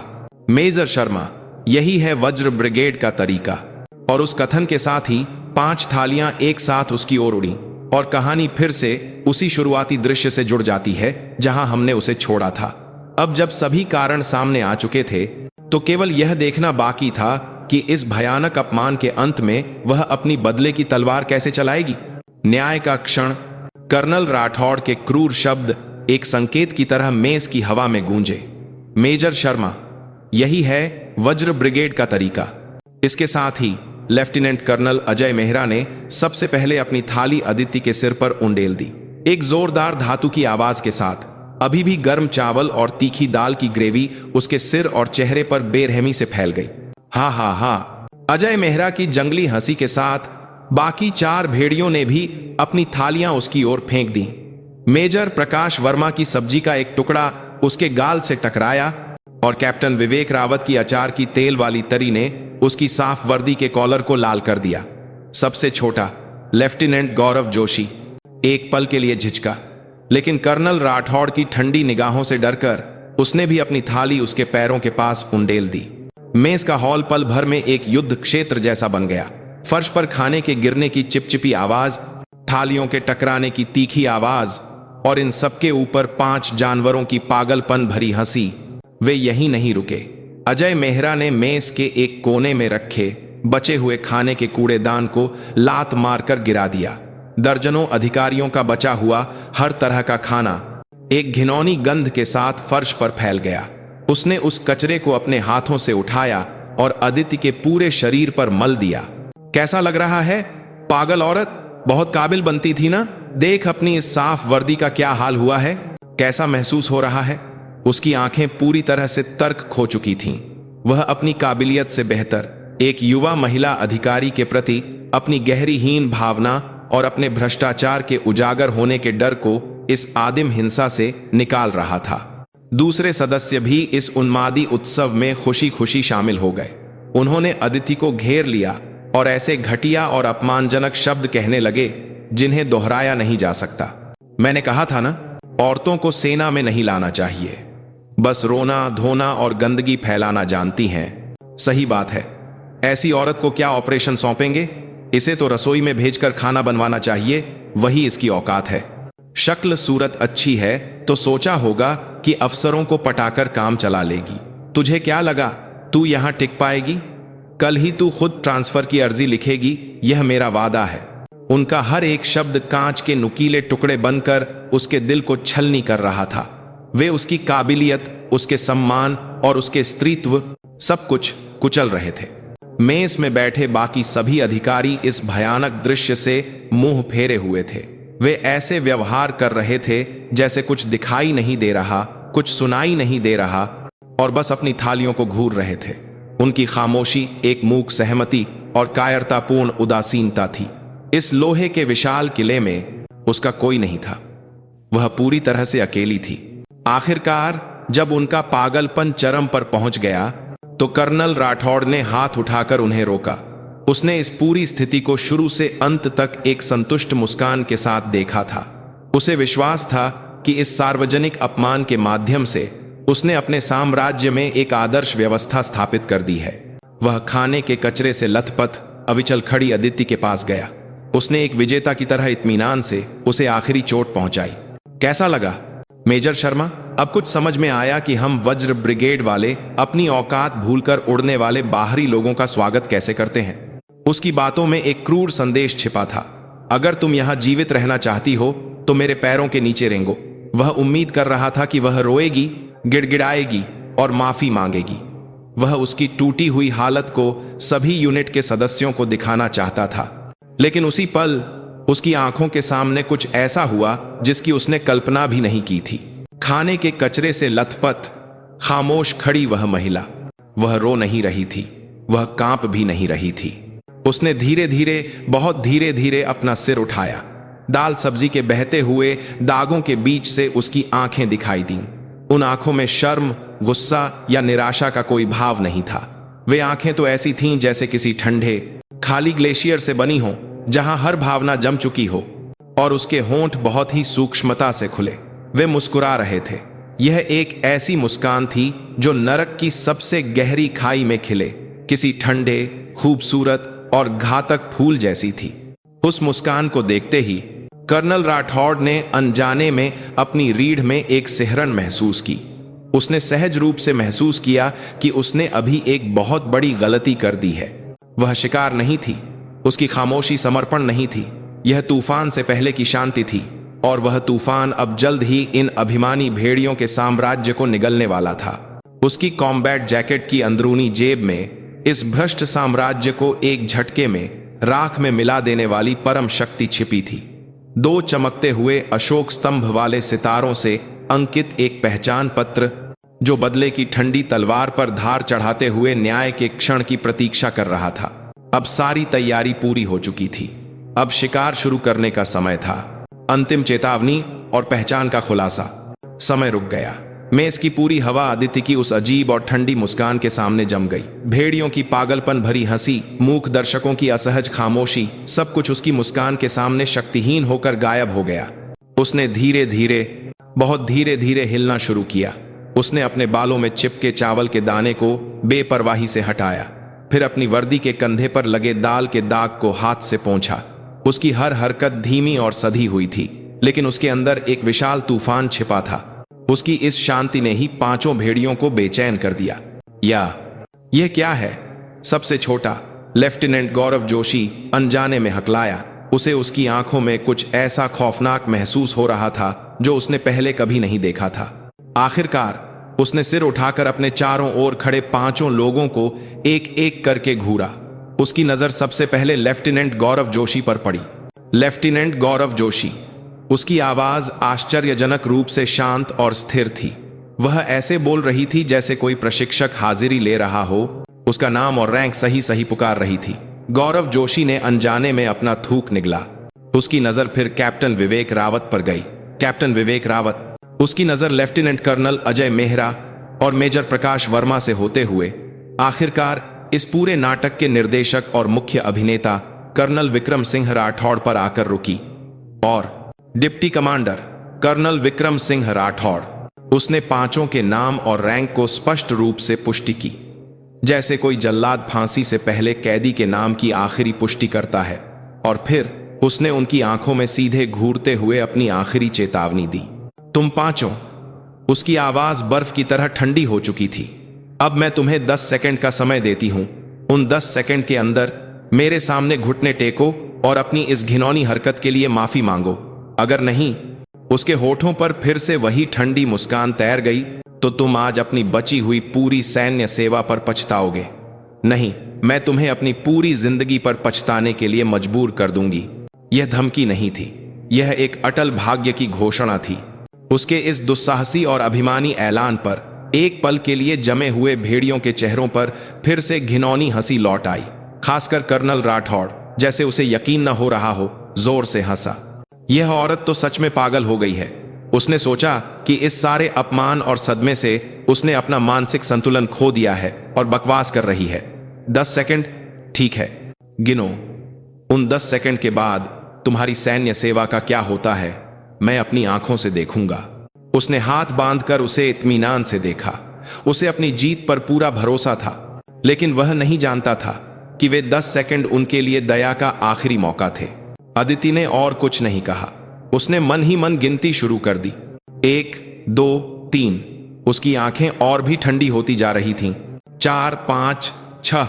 मेजर शर्मा, यही है वज्र ब्रिगेड का तरीका। और उस कथन के साथ ही 5 थालियां एक साथ उसकी ओर उड़ी और कहानी फिर से उसी शुरुआती दृश्य से जुड़ जाती है जहां हमने उसे छोड़ा था। अब जब सभी कारण सामने आ चुके थे तो केवल यह देखना बाकी था कि इस भयानक अपमान के अंत में वह अपनी बदले की तलवार कैसे चलाएगी। न्याय का क्षण। कर्नल राठौड़ के क्रूर शब्द एक संकेत की तरह मेज की हवा में गूंजे। मेजर शर्मा, यही है वज्र ब्रिगेड का तरीका। इसके साथ ही लेफ्टिनेंट कर्नल अजय मेहरा ने सबसे पहले अपनी थाली अदिति के सिर पर उंडेल दी। एक जोरदार धातु की आवाज के साथ अभी भी गर्म चावल और तीखी दाल की ग्रेवी उसके सिर और चेहरे पर बेरहमी से फैल गई। हा हा हा। अजय मेहरा की जंगली हंसी के साथ बाकी 4 भेड़ियों ने भी अपनी थालियां उसकी ओर फेंक दी। मेजर प्रकाश वर्मा की सब्जी का एक टुकड़ा उसके गाल से टकराया और कैप्टन विवेक रावत की अचार की तेल वाली तरी ने उसकी साफ वर्दी के कॉलर को लाल कर दिया। सबसे छोटा लेफ्टिनेंट गौरव जोशी एक पल के लिए झिझका, लेकिन कर्नल राठौड़ की ठंडी निगाहों से डरकर उसने भी अपनी थाली उसके पैरों के पास उंडेल दी। मेज का हॉल पल भर में एक युद्ध क्षेत्र जैसा बन गया। फर्श पर खाने के गिरने की चिपचिपी आवाज, थालियों के टकराने की तीखी आवाज और इन सबके ऊपर 5 जानवरों की पागलपन भरी हंसी। वे यहीं नहीं रुके। अजय मेहरा ने मेज के एक कोने में रखे बचे हुए खाने के कूड़ेदान को लात मारकर गिरा दिया। दर्जनों अधिकारियों का बचा हुआ हर तरह का खाना एक घिनौनी गंध के साथ फर्श पर फैल गया। उसने उस कचरे को अपने हाथों से उठाया और अदिति के पूरे शरीर पर मल दिया। कैसा लग रहा है पागल औरत? बहुत काबिल बनती थी ना? देख अपनी इस साफ वर्दी का क्या हाल हुआ है। कैसा महसूस हो रहा है? उसकी आंखें पूरी तरह से तर्क खो चुकी थीं। वह अपनी काबिलियत से बेहतर एक युवा महिला अधिकारी के प्रति अपनी गहरी हीन भावना और अपने भ्रष्टाचार के उजागर होने के डर को इस आदिम हिंसा से निकाल रहा था। दूसरे सदस्य भी इस उन्मादी उत्सव में खुशी खुशी शामिल हो गए। उन्होंने अदिति को घेर लिया और ऐसे घटिया और अपमानजनक शब्द कहने लगे जिन्हें दोहराया नहीं जा सकता। मैंने कहा था ना, औरतों को सेना में नहीं लाना चाहिए, बस रोना धोना और गंदगी फैलाना जानती हैं। सही बात है। ऐसी औरत को क्या ऑपरेशन सौंपेंगे? इसे तो रसोई में भेजकर खाना बनवाना चाहिए, वही इसकी औकात है। शक्ल सूरत अच्छी है तो सोचा होगा कि अफसरों को पटाकर काम चला लेगी। तुझे क्या लगा तू यहां टिक पाएगी? कल ही तू खुद ट्रांसफर की अर्जी लिखेगी, यह मेरा वादा है। उनका हर एक शब्द कांच के नुकीले टुकड़े बनकर उसके दिल को छलनी कर रहा था। वे उसकी काबिलियत, उसके सम्मान और उसके स्त्रीत्व सब कुछ कुचल रहे थे। मेज में बैठे बाकी सभी अधिकारी इस भयानक दृश्य से मुंह फेरे हुए थे। वे ऐसे व्यवहार कर रहे थे जैसे कुछ दिखाई नहीं दे रहा, कुछ सुनाई नहीं दे रहा और बस अपनी थालियों को घूर रहे थे। उनकी खामोशी एक मूक सहमति और कायरतापूर्ण उदासीनता थी। इस लोहे के विशाल किले में उसका कोई नहीं था। वह पूरी तरह से अकेली थी। आखिरकार जब उनका पागलपन चरम पर पहुंच गया तो कर्नल राठौड़ ने हाथ उठाकर उन्हें रोका। उसने इस पूरी स्थिति को शुरू से अंत तक एक संतुष्ट मुस्कान के साथ देखा था। उसे विश्वास था कि इस सार्वजनिक अपमान के माध्यम से उसने अपने साम्राज्य में एक आदर्श व्यवस्था स्थापित कर दी है। वह खाने के कचरे से लथपथ अविचल खड़ी अदिति के पास गया। उसने एक विजेता की तरह इत्मीनान से उसे आखिरी चोट पहुंचाई। कैसा लगा मेजर शर्मा? अब कुछ समझ में आया कि हम वज्र ब्रिगेड वाले अपनी औकात भूलकर उड़ने वाले बाहरी लोगों का स्वागत कैसे करते हैं। उसकी बातों में एक क्रूर संदेश छिपा था। अगर तुम यहां जीवित रहना चाहती हो तो मेरे पैरों के नीचे रेंगो। वह उम्मीद कर रहा था कि वह रोएगी, गिड़गिड़ाएगी और माफी मांगेगी। वह उसकी टूटी हुई हालत को सभी यूनिट के सदस्यों को दिखाना चाहता था, लेकिन उसी पल उसकी आंखों के सामने कुछ ऐसा हुआ जिसकी उसने कल्पना भी नहीं की थी। खाने के कचरे से लथपथ खामोश खड़ी वह महिला, वह रो नहीं रही थी, वह कांप भी नहीं रही थी। उसने धीरे धीरे, बहुत धीरे धीरे अपना सिर उठाया। दाल सब्जी के बहते हुए दागों के बीच से उसकी आंखें दिखाई दीं। उन आंखों में शर्म, गुस्सा या निराशा का कोई भाव नहीं था। वे आंखें तो ऐसी थीं जैसे किसी ठंडे खाली ग्लेशियर से बनी हो, जहां हर भावना जम चुकी हो और उसके होंठ बहुत ही सूक्ष्मता से खुले। वे मुस्कुरा रहे थे। यह एक ऐसी मुस्कान थी जो नरक की सबसे गहरी खाई में खिले किसी ठंडे, खूबसूरत और घातक फूल जैसी थी। उस मुस्कान को देखते ही कर्नल राठौड़ ने अनजाने में अपनी रीढ़ में एक सिहरन महसूस की। उसने सहज रूप से महसूस किया कि उसने अभी एक बहुत बड़ी गलती कर दी है। वह शिकार नहीं थी, उसकी खामोशी समर्पण नहीं थी, यह तूफान से पहले की शांति थी। और वह तूफान अब जल्द ही इन अभिमानी भेड़ियों के साम्राज्य को निगलने वाला था। उसकी कॉम्बैट जैकेट की अंदरूनी जेब में इस भ्रष्ट साम्राज्य को एक झटके में राख में मिला देने वाली परम शक्ति छिपी थी। दो चमकते हुए अशोक स्तंभ वाले सितारों से अंकित एक पहचान पत्र जो बदले की ठंडी तलवार पर धार चढ़ाते हुए न्याय के क्षण की प्रतीक्षा कर रहा था। अब सारी तैयारी पूरी हो चुकी थी। अब शिकार शुरू करने का समय था। अंतिम चेतावनी और पहचान का खुलासा। समय रुक गया। मेज की पूरी हवा आदित्य की उस अजीब और ठंडी मुस्कान के सामने जम गई। भेड़ियों की पागलपन भरी हंसी, मूक दर्शकों की असहज खामोशी, सब कुछ उसकी मुस्कान के सामने शक्तिहीन होकर गायब हो गया। उसने धीरे धीरे, बहुत धीरे धीरे हिलना शुरू किया। उसने अपने बालों में चिपके चावल के दाने को बेपरवाही से हटाया, फिर अपनी वर्दी के कंधे पर लगे दाल के दाग को हाथ से पोंछा। उसकी हर हरकत धीमी और सधी हुई थी, लेकिन उसके अंदर एक विशाल तूफान छिपा था। उसकी इस शांति ने ही पांचों भेड़ियों को बेचैन कर दिया। यह क्या है? सबसे छोटा लेफ्टिनेंट गौरव जोशी अनजाने में हकलाया। उसे उसकी आंखों में कुछ ऐसा खौफनाक महसूस हो रहा था जो उसने पहले कभी नहीं देखा था। आखिरकार उसने सिर उठाकर अपने चारों ओर खड़े पांचों लोगों को एक एक करके घूरा। उसकी नजर सबसे पहले लेफ्टिनेंट गौरव जोशी पर पड़ी। लेफ्टिनेंट गौरव जोशी। उसकी आवाज आश्चर्यजनक रूप से शांत और स्थिर थी। वह ऐसे बोल रही थी जैसे कोई प्रशिक्षक हाजिरी ले रहा हो। उसका नाम और रैंक सही सही पुकार रही थी। गौरव जोशी ने अनजाने में अपना थूक निगला। उसकी नजर फिर कैप्टन विवेक रावत पर गई। कैप्टन विवेक रावत। उसकी नजर लेफ्टिनेंट कर्नल अजय मेहरा और मेजर प्रकाश वर्मा से होते हुए आखिरकार इस पूरे नाटक के निर्देशक और मुख्य अभिनेता कर्नल विक्रम सिंह राठौड़ पर आकर रुकी। और deputy commander colonel Vikram Singh Rathore. उसने पांचों के नाम और रैंक को स्पष्ट रूप से पुष्टि की, जैसे कोई जल्लाद फांसी से पहले कैदी के नाम की आखिरी पुष्टि करता है। और फिर उसने उनकी आंखों में सीधे घूरते हुए अपनी आखिरी चेतावनी दी। तुम पांचों। उसकी आवाज बर्फ की तरह ठंडी हो चुकी थी। अब मैं तुम्हें 10 सेकंड का समय देती हूं। उन 10 सेकंड के अंदर मेरे सामने घुटने टेको और अपनी इस घिनौनी हरकत के लिए माफी मांगो। अगर नहीं, उसके होठों पर फिर से वही ठंडी मुस्कान तैर गई, तो तुम आज अपनी बची हुई पूरी सैन्य सेवा पर पछताओगे। नहीं, मैं तुम्हें अपनी पूरी जिंदगी पर पछताने के लिए मजबूर कर दूंगी। यह धमकी नहीं थी, यह एक अटल भाग्य की घोषणा थी। उसके इस दुस्साहसी और अभिमानी ऐलान पर एक पल के लिए जमे हुए भेड़ियों के चेहरों पर फिर से घिनौनी हंसी लौट आई। खासकर कर्नल राठौड़, जैसे उसे यकीन न हो रहा हो, जोर से हंसा। यह औरत तो सच में पागल हो गई है। उसने सोचा कि इस सारे अपमान और सदमे से उसने अपना मानसिक संतुलन खो दिया है और बकवास कर रही है। 10 सेकंड, ठीक है, गिनो। उन 10 सेकंड के बाद तुम्हारी सैन्य सेवा का क्या होता है, मैं अपनी आंखों से देखूंगा। उसने हाथ बांधकर उसे इत्मीनान से देखा। उसे अपनी जीत पर पूरा भरोसा था, लेकिन वह नहीं जानता था कि वे 10 सेकंड उनके लिए दया का आखिरी मौका थे। अदिति ने और कुछ नहीं कहा। उसने मन ही मन गिनती शुरू कर दी। 1, 2, 3। उसकी आंखें और भी ठंडी होती जा रही थीं। 4, 5, 6।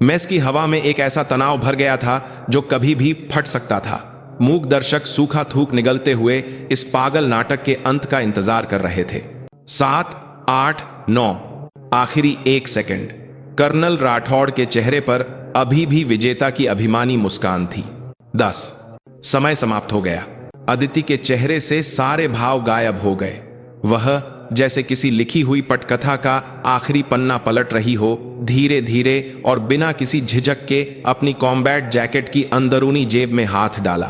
मेस की हवा में एक ऐसा तनाव भर गया था जो कभी भी फट सकता था। मूक दर्शक सूखा थूक निगलते हुए इस पागल नाटक के अंत का इंतजार कर रहे थे। 7, 8, 9। आखिरी 1 सेकंड। कर्नल राठौड़ के चेहरे पर अभी भी विजेता की अभिमानी मुस्कान थी। 10। समय समाप्त हो गया। अदिति के चेहरे से सारे भाव गायब हो गए। वह जैसे किसी लिखी हुई पटकथा का आखिरी पन्ना पलट रही हो, धीरे धीरे और बिना किसी झिझक के अपनी कॉम्बैट जैकेट की अंदरूनी जेब में हाथ डाला।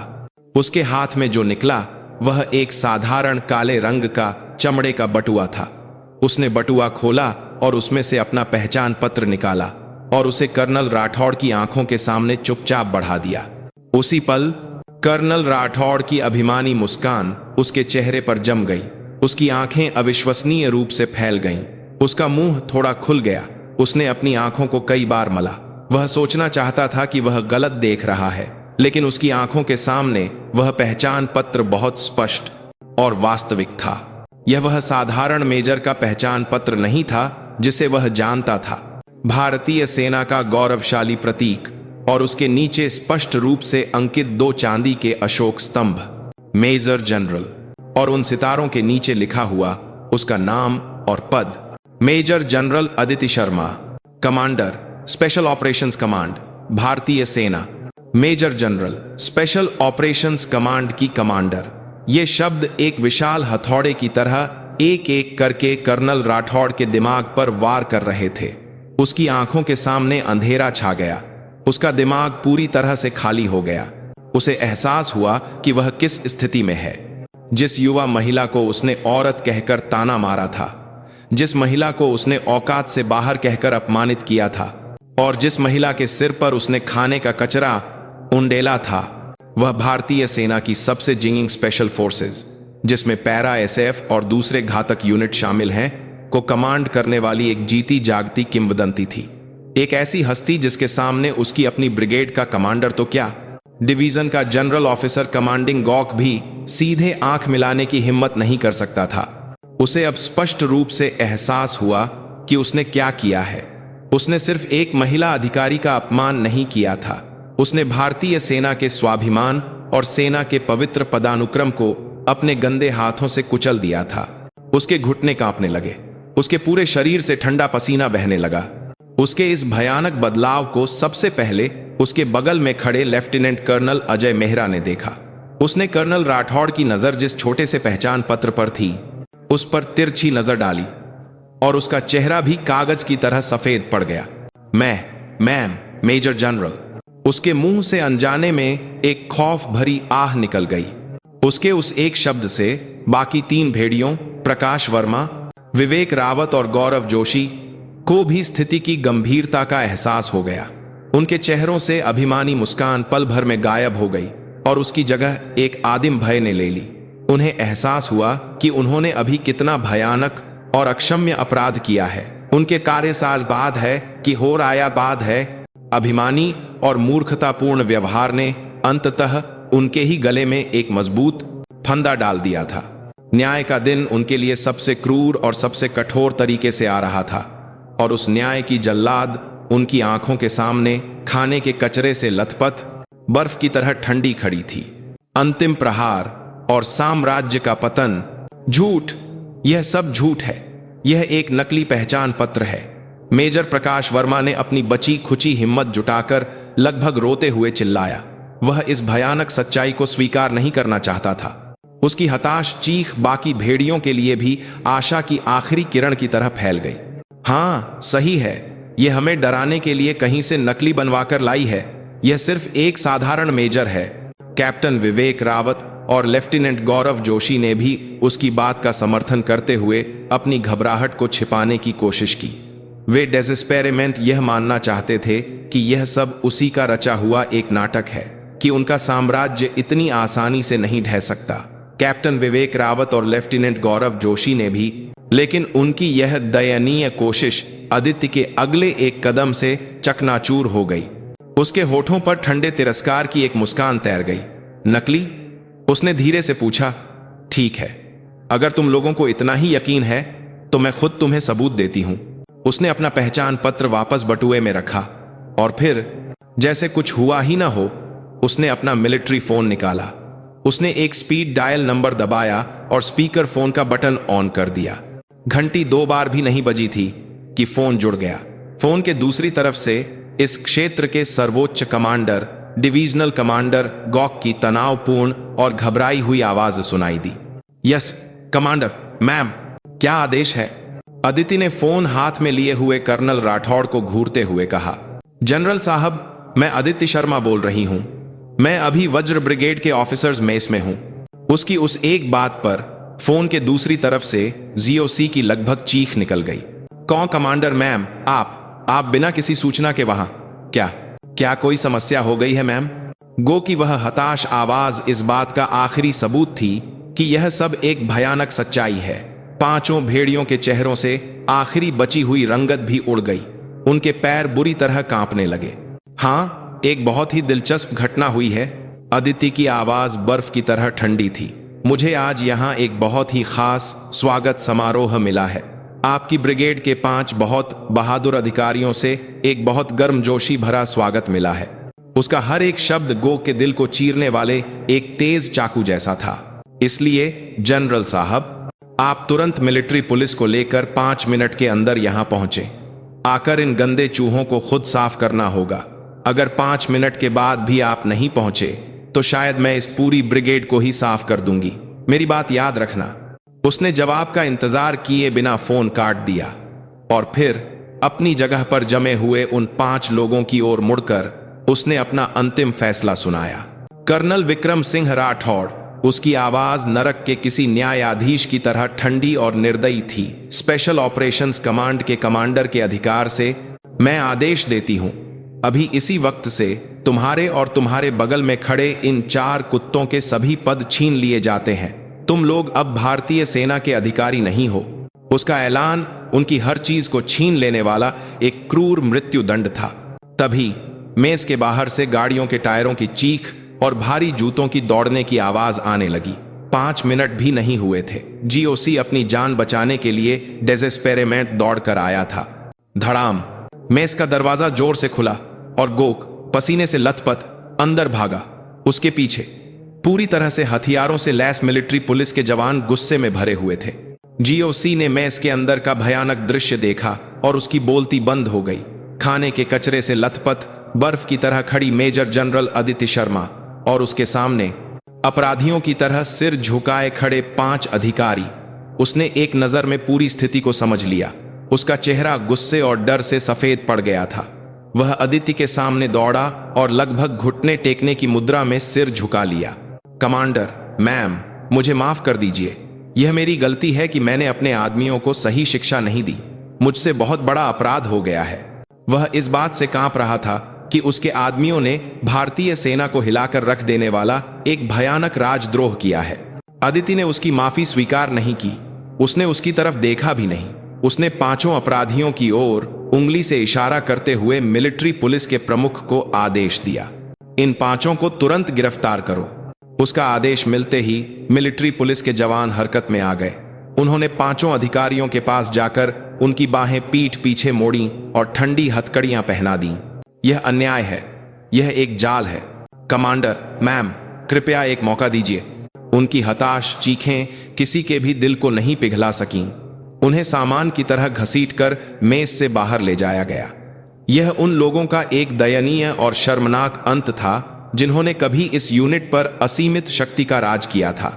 उसके हाथ में जो निकला वह एक साधारण काले रंग का चमड़े का बटुआ था। उसने बटुआ खोला और उसमें से अपना पहचान पत्र निकाला और उसे कर्नल राठौड़ की आंखों के सामने चुपचाप बढ़ा दिया। उसी पल कर्नल राठौड़ की अभिमानी मुस्कान उसके चेहरे पर जम गई। उसकी आंखें अविश्वसनीय रूप से फैल गईं। उसका मुंह थोड़ा खुल गया। उसने अपनी आंखों को कई बार मला। वह सोचना चाहता था कि वह गलत देख रहा है, लेकिन उसकी आंखों के सामने वह पहचान पत्र बहुत स्पष्ट और वास्तविक था। यह वह साधारण मेजर का पहचान पत्र नहीं था जिसे वह जानता था। भारतीय सेना का गौरवशाली प्रतीक और उसके नीचे स्पष्ट रूप से अंकित 2 चांदी के अशोक स्तंभ, मेजर जनरल, और उन सितारों के नीचे लिखा हुआ उसका नाम और पद, major general Aditi Sharma, commander special operations command, भारतीय सेना। Major general special operations command की कमांडर। ये शब्द एक विशाल हथौड़े की तरह एक एक करके कर्नल राठौड़ के दिमाग पर वार कर रहे थे। उसकी आंखों के सामने अंधेरा छा गया। उसका दिमाग पूरी तरह से खाली हो गया। उसे एहसास हुआ कि वह किस स्थिति में है। जिस युवा महिला को उसने औरत कहकर ताना मारा था, जिस महिला को उसने औकात से बाहर कहकर अपमानित किया था, और जिस महिला के सिर पर उसने खाने का कचरा उंडेला था, वह भारतीय सेना की सबसे जिंगिंग स्पेशल फोर्सेस, जिसमें पैरा एसएफ और दूसरे घातक यूनिट शामिल हैं, को कमांड करने वाली एक जीती जागती किंवदंती थी। एक ऐसी हस्ती जिसके सामने उसकी अपनी ब्रिगेड का कमांडर तो क्या, डिवीजन का जनरल ऑफिसर कमांडिंग गॉक भी सीधे आंख मिलाने की हिम्मत नहीं कर सकता था। उसे अब स्पष्ट रूप से एहसास हुआ कि उसने क्या किया है। उसने सिर्फ एक महिला अधिकारी का अपमान नहीं किया था, उसने भारतीय सेना के स्वाभिमान और सेना के पवित्र पदानुक्रम को अपने गंदे हाथों से कुचल दिया था। उसके घुटने कांपने लगे। उसके पूरे शरीर से ठंडा पसीना बहने लगा। उसके इस भयानक बदलाव को सबसे पहले उसके बगल में खड़े लेफ्टिनेंट कर्नल अजय मेहरा ने देखा। उसने कर्नल राठौड़ की नजर जिस छोटे से पहचान पत्र पर थी, उस पर तिरछी नजर डाली और उसका चेहरा भी कागज की तरह सफेद पड़ गया। Ma'am, major general. उसके मुंह से अनजाने में एक खौफ भरी आह निकल गई। उसके उस एक शब्द से बाकी 3 भेड़ियों, प्रकाश वर्मा, विवेक रावत और गौरव जोशी को भी स्थिति की गंभीरता का एहसास हो गया। उनके चेहरों से अभिमानी मुस्कान पल भर में गायब हो गई और उसकी जगह एक आदिम भय ने ले ली। उन्हें एहसास हुआ कि उन्होंने अभी कितना भयानक और अक्षम्य अपराध किया है। उनके कार्यसाल बाद है कि हो राया बाद है। अभिमानी और मूर्खतापूर्ण व्यवहार ने अंततः उनके ही गले में एक मजबूत फंदा डाल दिया था। न्याय का दिन उनके लिए सबसे क्रूर और सबसे कठोर तरीके से आ रहा था, और उस न्याय की जल्लाद उनकी आंखों के सामने खाने के कचरे से लथपथ बर्फ की तरह ठंडी खड़ी थी। अंतिम प्रहार और साम्राज्य का पतन। झूठ, यह सब झूठ है। यह एक नकली पहचान पत्र है। मेजर प्रकाश वर्मा ने अपनी बची खुची हिम्मत जुटाकर लगभग रोते हुए चिल्लाया। वह इस भयानक सच्चाई को स्वीकार नहीं करना चाहता था। उसकी हताश चीख बाकी भेड़ियों के लिए भी आशा की आखिरी किरण की तरह फैल गई। हाँ, सही है। यह हमें डराने के लिए कहीं से नकली बनवाकर लाई है। यह सिर्फ एक साधारण मेजर है। कैप्टन विवेक रावत और लेफ्टिनेंट गौरव जोशी ने भी उसकी बात का समर्थन करते हुए अपनी घबराहट को छिपाने की कोशिश की। वे डेस्पेरेमेंट यह मानना चाहते थे कि यह सब उसी का रचा हुआ एक नाटक है, कि उनका साम्राज्य इतनी आसानी से नहीं ढह सकता। कैप्टन विवेक रावत और लेफ्टिनेंट गौरव जोशी ने भी, लेकिन उनकी यह दयनीय कोशिश आदित्य के अगले एक कदम से चकनाचूर हो गई। उसके होठों पर ठंडे तिरस्कार की एक मुस्कान तैर गई। नकली? उसने धीरे से पूछा। ठीक है, अगर तुम लोगों को इतना ही यकीन है तो मैं खुद तुम्हें सबूत देती हूं। उसने अपना पहचान पत्र वापस बटुए में रखा और फिर जैसे कुछ हुआ ही ना हो, उसने अपना मिलिट्री फोन निकाला। उसने एक स्पीड डायल नंबर दबाया और स्पीकर फोन का बटन ऑन कर दिया। घंटी 2 बार भी नहीं बजी थी कि फोन जुड़ गया। फोन के दूसरी तरफ से इस क्षेत्र के सर्वोच्च कमांडर, डिवीजनल कमांडर गॉक की तनावपूर्ण और घबराई हुई आवाज सुनाई दी। यस कमांडर, मैम, क्या आदेश है? अदिति ने फोन हाथ में लिए हुए कर्नल राठौड़ को घूरते हुए कहा। जनरल साहब, मैं अदिति शर्मा बोल रही हूं। मैं अभी वज्र ब्रिगेड के ऑफिसर्स मेस में हूं। उसकी उस एक बात पर फोन के दूसरी तरफ से जीओसी की लगभग चीख निकल गई। कौन कमांडर? मैम, आप बिना किसी सूचना के वहां? क्या कोई समस्या हो गई है मैम? गो की वह हताश आवाज इस बात का आखिरी सबूत थी कि यह सब एक भयानक सच्चाई है। पांचों भेड़ियों के चेहरों से आखिरी बची हुई रंगत भी उड़ गई। उनके पैर बुरी तरह कांपने लगे। हाँ, एक बहुत ही दिलचस्प घटना हुई है। अदिति की आवाज बर्फ की तरह ठंडी थी। मुझे आज यहाँ एक बहुत ही खास स्वागत समारोह मिला है। आपकी ब्रिगेड के 5 बहुत बहादुर अधिकारियों से एक बहुत गर्मजोशी भरा स्वागत मिला है। उसका हर एक शब्द गो के दिल को चीरने वाले एक तेज चाकू जैसा था। इसलिए जनरल साहब, आप तुरंत मिलिट्री पुलिस को लेकर 5 मिनट के अंदर यहां पहुंचे। आकर इन गंदे चूहों को खुद साफ करना होगा। अगर 5 मिनट के बाद भी आप नहीं पहुंचे तो शायद मैं इस पूरी ब्रिगेड को ही साफ कर दूंगी। मेरी बात याद रखना। उसने जवाब का इंतजार किए बिना फोन काट दिया और फिर अपनी जगह पर जमे हुए उन 5 लोगों की ओर मुड़कर उसने अपना अंतिम फैसला सुनाया। कर्नल विक्रम सिंह राठौड़। उसकी आवाज नरक के किसी न्यायाधीश की तरह ठंडी और निर्दयी थी। स्पेशल ऑपरेशंस कमांड के कमांडर के अधिकार से मैं आदेश देती हूं, अभी इसी वक्त से तुम्हारे और तुम्हारे बगल में खड़े इन 4 कुत्तों के सभी पद छीन लिए जाते हैं। तुम लोग अब भारतीय सेना के अधिकारी नहीं हो। उसका ऐलान उनकी हर चीज को छीन लेने वाला एक क्रूर मृत्यु दंड था। तभी मेज के बाहर से गाड़ियों के टायरों की चीख और भारी जूतों की दौड़ने की आवाज आने लगी। 5 मिनट भी नहीं हुए थे, जीओसी अपनी जान बचाने के लिए डेजेस्पेरेमेंट दौड़कर आया था। धड़ाम! मेज का दरवाजा जोर से खुला और गोक पसीने से लथपथ अंदर भागा। उसके पीछे पूरी तरह से हथियारों से लैस मिलिट्री पुलिस के जवान गुस्से में भरे हुए थे। जीओसी ने मेस के अंदर का भयानक दृश्य देखा और उसकी बोलती बंद हो गई। खाने के कचरे से लथपथ बर्फ की तरह खड़ी मेजर जनरल अदिति शर्मा और उसके सामने अपराधियों की तरह सिर झुकाए खड़े 5 अधिकारी। उसने एक नजर में पूरी स्थिति को समझ लिया। उसका चेहरा गुस्से और डर से सफेद पड़ गया था। वह अदिति के सामने दौड़ा और लगभग घुटने टेकने की मुद्रा में सिर झुका लिया। कमांडर, मैम, मुझे माफ कर दीजिए। यह मेरी गलती है कि मैंने अपने आदमियों को सही शिक्षा नहीं दी। मुझसे बहुत बड़ा अपराध हो गया है। वह इस बात से कांप रहा था कि उसके आदमियों ने भारतीय सेना को हिलाकर रख देने वाला एक भयानक राजद्रोह किया है। अदिति ने उसकी माफी स्वीकार नहीं की। उसने उसकी तरफ देखा भी नहीं। उसने 5 अपराधियों की ओर उंगली से इशारा करते हुए मिलिट्री पुलिस के प्रमुख को आदेश दिया, इन 5 को तुरंत गिरफ्तार करो। उसका आदेश मिलते ही मिलिट्री पुलिस के जवान हरकत में आ गए। उन्होंने 5 अधिकारियों के पास जाकर उनकी बाहें पीठ पीछे मोड़ी और ठंडी हथकड़ियां पहना दी। यह अन्याय है, यह एक जाल है। कमांडर, मैम, कृपया एक मौका दीजिए। उनकी हताश चीखें किसी के भी दिल को नहीं पिघला सकीं। उन्हें सामान की तरह घसीटकर मेज से बाहर ले जाया गया। यह उन लोगों का एक दयनीय और शर्मनाक अंत था जिन्होंने कभी इस यूनिट पर असीमित शक्ति का राज किया था।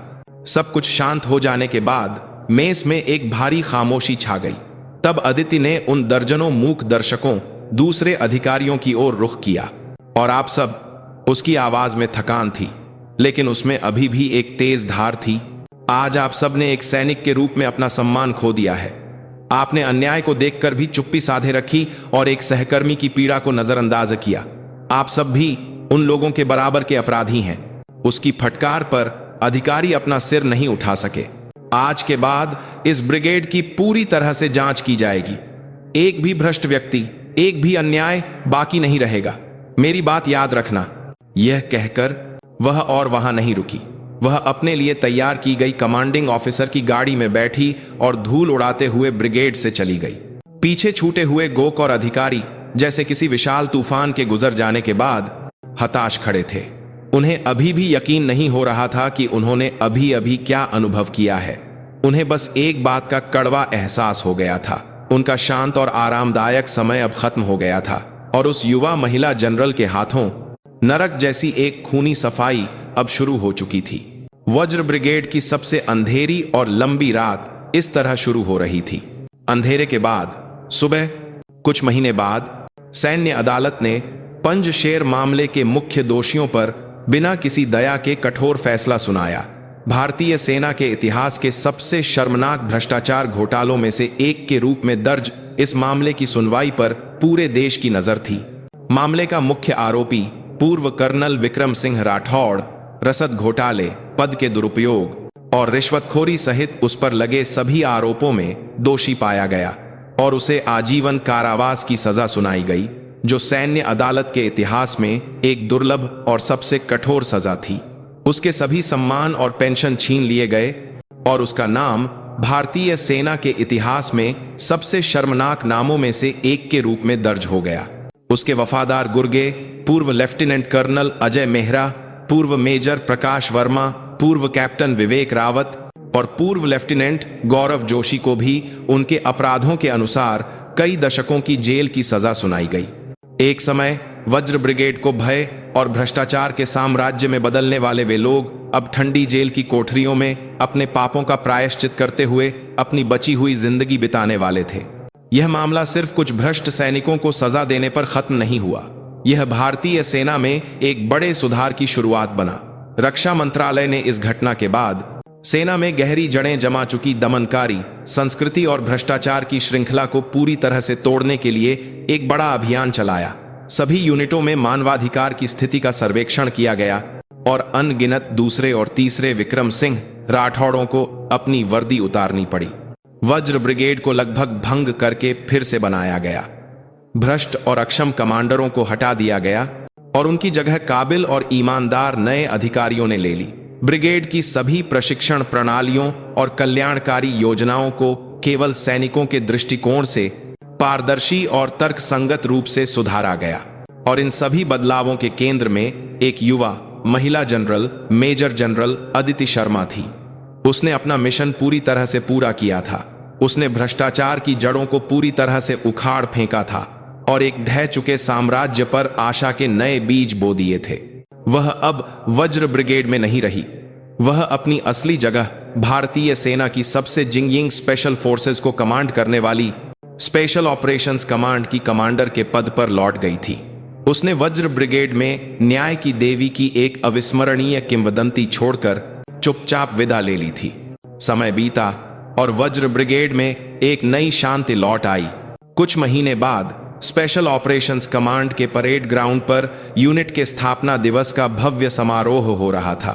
सब कुछ शांत हो जाने के बाद मेज में एक भारी खामोशी छा गई। तब अदिति ने उन दर्जनों मूक दर्शकों, दूसरे अधिकारियों की ओर रुख किया। और आप सब, उसकी आवाज में थकान थी, लेकिन उसमें अभी भी एक तेज धार थी। आज आप सब ने एक सैनिक के रूप में अपना सम्मान खो दिया है। आपने अन्याय को देखकर भी चुप्पी साधे रखी और एक सहकर्मी की पीड़ा को नजरअंदाज किया। आप सब भी उन लोगों के बराबर के अपराधी हैं। उसकी फटकार पर अधिकारी अपना सिर नहीं उठा सके। आज के बाद इस ब्रिगेड की पूरी तरह से जांच की जाएगी। एक भी भ्रष्ट व्यक्ति, एक भी अन्याय बाकी नहीं रहेगा। मेरी बात याद रखना। यह कहकर वह और वहां नहीं रुकी। वह अपने लिए तैयार की गई कमांडिंग ऑफिसर की गाड़ी में बैठी और धूल उड़ाते हुए ब्रिगेड से चली गई। पीछे छूटे हुए गोक और अधिकारी जैसे किसी विशाल तूफान के गुजर जाने के बाद हताश खड़े थे। उन्हें अभी भी यकीन नहीं हो रहा था कि उन्होंने अभी अभी क्या अनुभव किया है। उन्हें बस एक बात का कड़वा एहसास हो गया था। उनका शांत और आरामदायक समय अब खत्म हो गया था और उस युवा महिला जनरल के हाथों नरक जैसी एक खूनी सफाई अब शुरू हो चुकी थी। वज्र ब्रिगेड की सबसे अंधेरी और लंबी रात इस तरह शुरू हो रही थी। अंधेरे के बाद सुबह, कुछ महीने बाद, सैन्य अदालत ने पंजशेर मामले के मुख्य दोषियों पर बिना किसी दया के कठोर फैसला सुनाया। भारतीय सेना के इतिहास के सबसे शर्मनाक भ्रष्टाचार घोटालों में से एक के रूप में दर्ज इस मामले की सुनवाई पर पूरे देश की नजर थी। मामले का मुख्य आरोपी पूर्व कर्नल विक्रम सिंह राठौड़ रसद घोटाले, पद के दुरुपयोग और रिश्वतखोरी सहित उस पर लगे सभी आरोपों में दोषी पाया गया और उसे आजीवन कारावास की सजा सुनाई गई, जो सैन्य अदालत के इतिहास में एक दुर्लभ और सबसे कठोर सजा थी। उसके सभी सम्मान और पेंशन छीन लिए गए और उसका नाम भारतीय सेना के इतिहास में सबसे शर्मनाक नामों में से एक के रूप में दर्ज हो गया। उसके वफादार गुर्गे, पूर्व लेफ्टिनेंट कर्नल अजय मेहरा, पूर्व मेजर प्रकाश वर्मा, पूर्व कैप्टन विवेक रावत और पूर्व लेफ्टिनेंट गौरव जोशी को भी उनके अपराधों के अनुसार कई दशकों की जेल की सजा सुनाई गई। एक समय वज्र ब्रिगेड को भय और भ्रष्टाचार के साम्राज्य में बदलने वाले वे लोग अब ठंडी जेल की कोठरियों में अपने पापों का प्रायश्चित करते हुए अपनी बची हुई जिंदगी बिताने वाले थे। यह मामला सिर्फ कुछ भ्रष्ट सैनिकों को सजा देने पर खत्म नहीं हुआ, यह भारतीय सेना में एक बड़े सुधार की शुरुआत बना। रक्षा मंत्रालय ने इस घटना के बाद सेना में गहरी जड़ें जमा चुकी दमनकारी संस्कृति और भ्रष्टाचार की श्रृंखला को पूरी तरह से तोड़ने के लिए एक बड़ा अभियान चलाया। सभी यूनिटों में मानवाधिकार की स्थिति का सर्वेक्षण किया गया और अनगिनत दूसरे और तीसरे विक्रम सिंह राठौड़ों को अपनी वर्दी उतारनी पड़ी। वज्र ब्रिगेड को लगभग भंग करके फिर से बनाया गया। भ्रष्ट और अक्षम कमांडरों को हटा दिया गया और उनकी जगह काबिल और ईमानदार नए अधिकारियों ने ले ली। ब्रिगेड की सभी प्रशिक्षण प्रणालियों और कल्याणकारी योजनाओं को केवल सैनिकों के दृष्टिकोण से पारदर्शी और तर्कसंगत रूप से सुधारा गया और इन सभी बदलावों के केंद्र में एक युवा महिला general major general Aditi Sharma थी। उसने अपना मिशन पूरी तरह से पूरा किया था। उसने भ्रष्टाचार की जड़ों को पूरी तरह से उखाड़ फेंका था और एक ढह चुके साम्राज्य पर आशा के नए बीज बो दिए थे। वह अब वज्र ब्रिगेड में नहीं रही, वह अपनी असली जगह भारतीय सेना की सबसे जिंगयिंग स्पेशल फोर्सेस को कमांड करने वाली स्पेशल ऑपरेशंस कमांड की कमांडर के पद पर लौट गई थी। उसने वज्र ब्रिगेड में न्याय की देवी की एक अविस्मरणीय किंवदंती छोड़कर चुपचाप विदा ले ली थी। समय बीता और वज्र ब्रिगेड में एक नई शांति लौट आई। कुछ महीने बाद स्पेशल ऑपरेशंस कमांड के परेड ग्राउंड पर यूनिट के स्थापना दिवस का भव्य समारोह हो रहा था।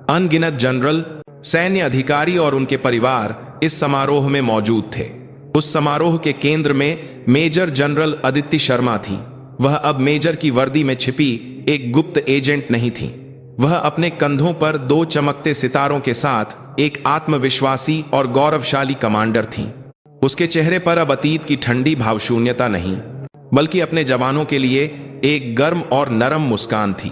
अनगिनत जनरल, सैन्य अधिकारी और उनके परिवार इस समारोह में मौजूद थे। उस समारोह के केंद्र में मेजर जनरल अदिति शर्मा थी। वह अब मेजर की वर्दी में छिपी एक गुप्त एजेंट नहीं थी। वह अपने कंधों पर दो चमकते सितारों के साथ एक आत्मविश्वासी और गौरवशाली कमांडर थी। उसके चेहरे पर अब अतीत की ठंडी भावशून्यता नहीं, बल्कि अपने जवानों के लिए एक गर्म और नरम मुस्कान थी।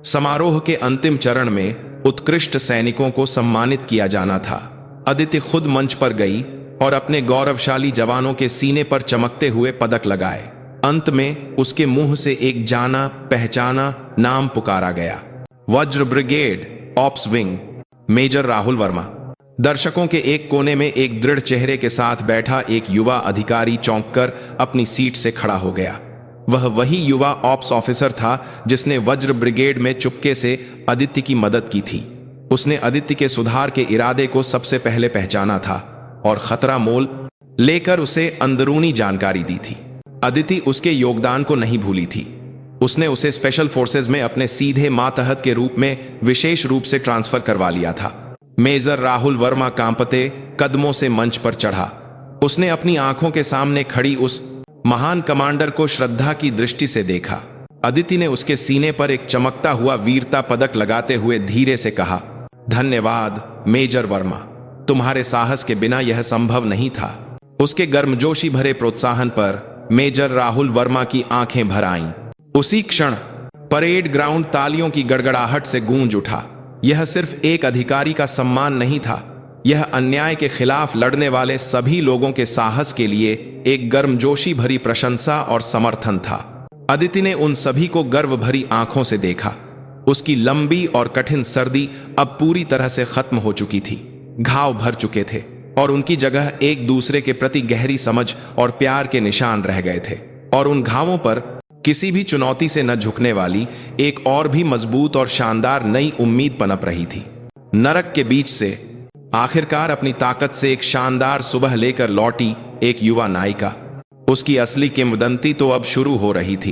समारोह के अंतिम चरण में उत्कृष्ट सैनिकों को सम्मानित किया जाना था। अदिति खुद मंच पर गई और अपने गौरवशाली जवानों के सीने पर चमकते हुए पदक लगाए। अंत में उसके मुंह से एक जाना पहचाना नाम पुकारा गया, Vajra brigade ops wing, major Rahul Varma. दर्शकों के एक कोने में एक दृढ़ चेहरे के साथ बैठा एक युवा अधिकारी चौंककर अपनी सीट से खड़ा हो गया। वह वही युवा ऑप्स ऑफिसर था जिसने वज्र ब्रिगेड में चुपके से अदिति की मदद की थी। उसने अदिति के सुधार के इरादे को सबसे पहले पहचाना था और खतरा मोल लेकर उसे अंदरूनी जानकारी दी थी। अदिति उसके योगदान को नहीं भूली थी। उसने उसे स्पेशल फोर्सेज में अपने सीधे मातहत के रूप में विशेष रूप से ट्रांसफर करवा लिया था। मेजर राहुल वर्मा कांपते कदमों से मंच पर चढ़ा। उसने अपनी आंखों के सामने खड़ी उस महान कमांडर को श्रद्धा की दृष्टि से देखा। अदिति ने उसके सीने पर एक चमकता हुआ वीरता पदक लगाते हुए धीरे से कहा, धन्यवाद मेजर वर्मा, तुम्हारे साहस के बिना यह संभव नहीं था। उसके गर्मजोशी भरे प्रोत्साहन पर मेजर राहुल वर्मा की आंखें भर आईं। उसी क्षण परेड ग्राउंड तालियों की गड़गड़ाहट से गूंज उठा। यह सिर्फ एक अधिकारी का सम्मान नहीं था, यह अन्याय के खिलाफ लड़ने वाले सभी लोगों के साहस के लिए एक गर्मजोशी भरी प्रशंसा और समर्थन था। अदिति ने उन सभी को गर्व भरी आंखों से देखा। उसकी लंबी और कठिन सर्दी अब पूरी तरह से खत्म हो चुकी थी। घाव भर चुके थे और उनकी जगह एक दूसरे के प्रति गहरी समझ और प्यार के निशान रह गए थे। और उन घावों पर किसी भी चुनौती से न झुकने वाली एक और भी मजबूत और शानदार नई उम्मीद पनप रही थी। नरक के बीच से आखिरकार अपनी ताकत से एक शानदार सुबह लेकर लौटी एक युवा नायिका। उसकी असली किंवदंती तो अब शुरू हो रही थी।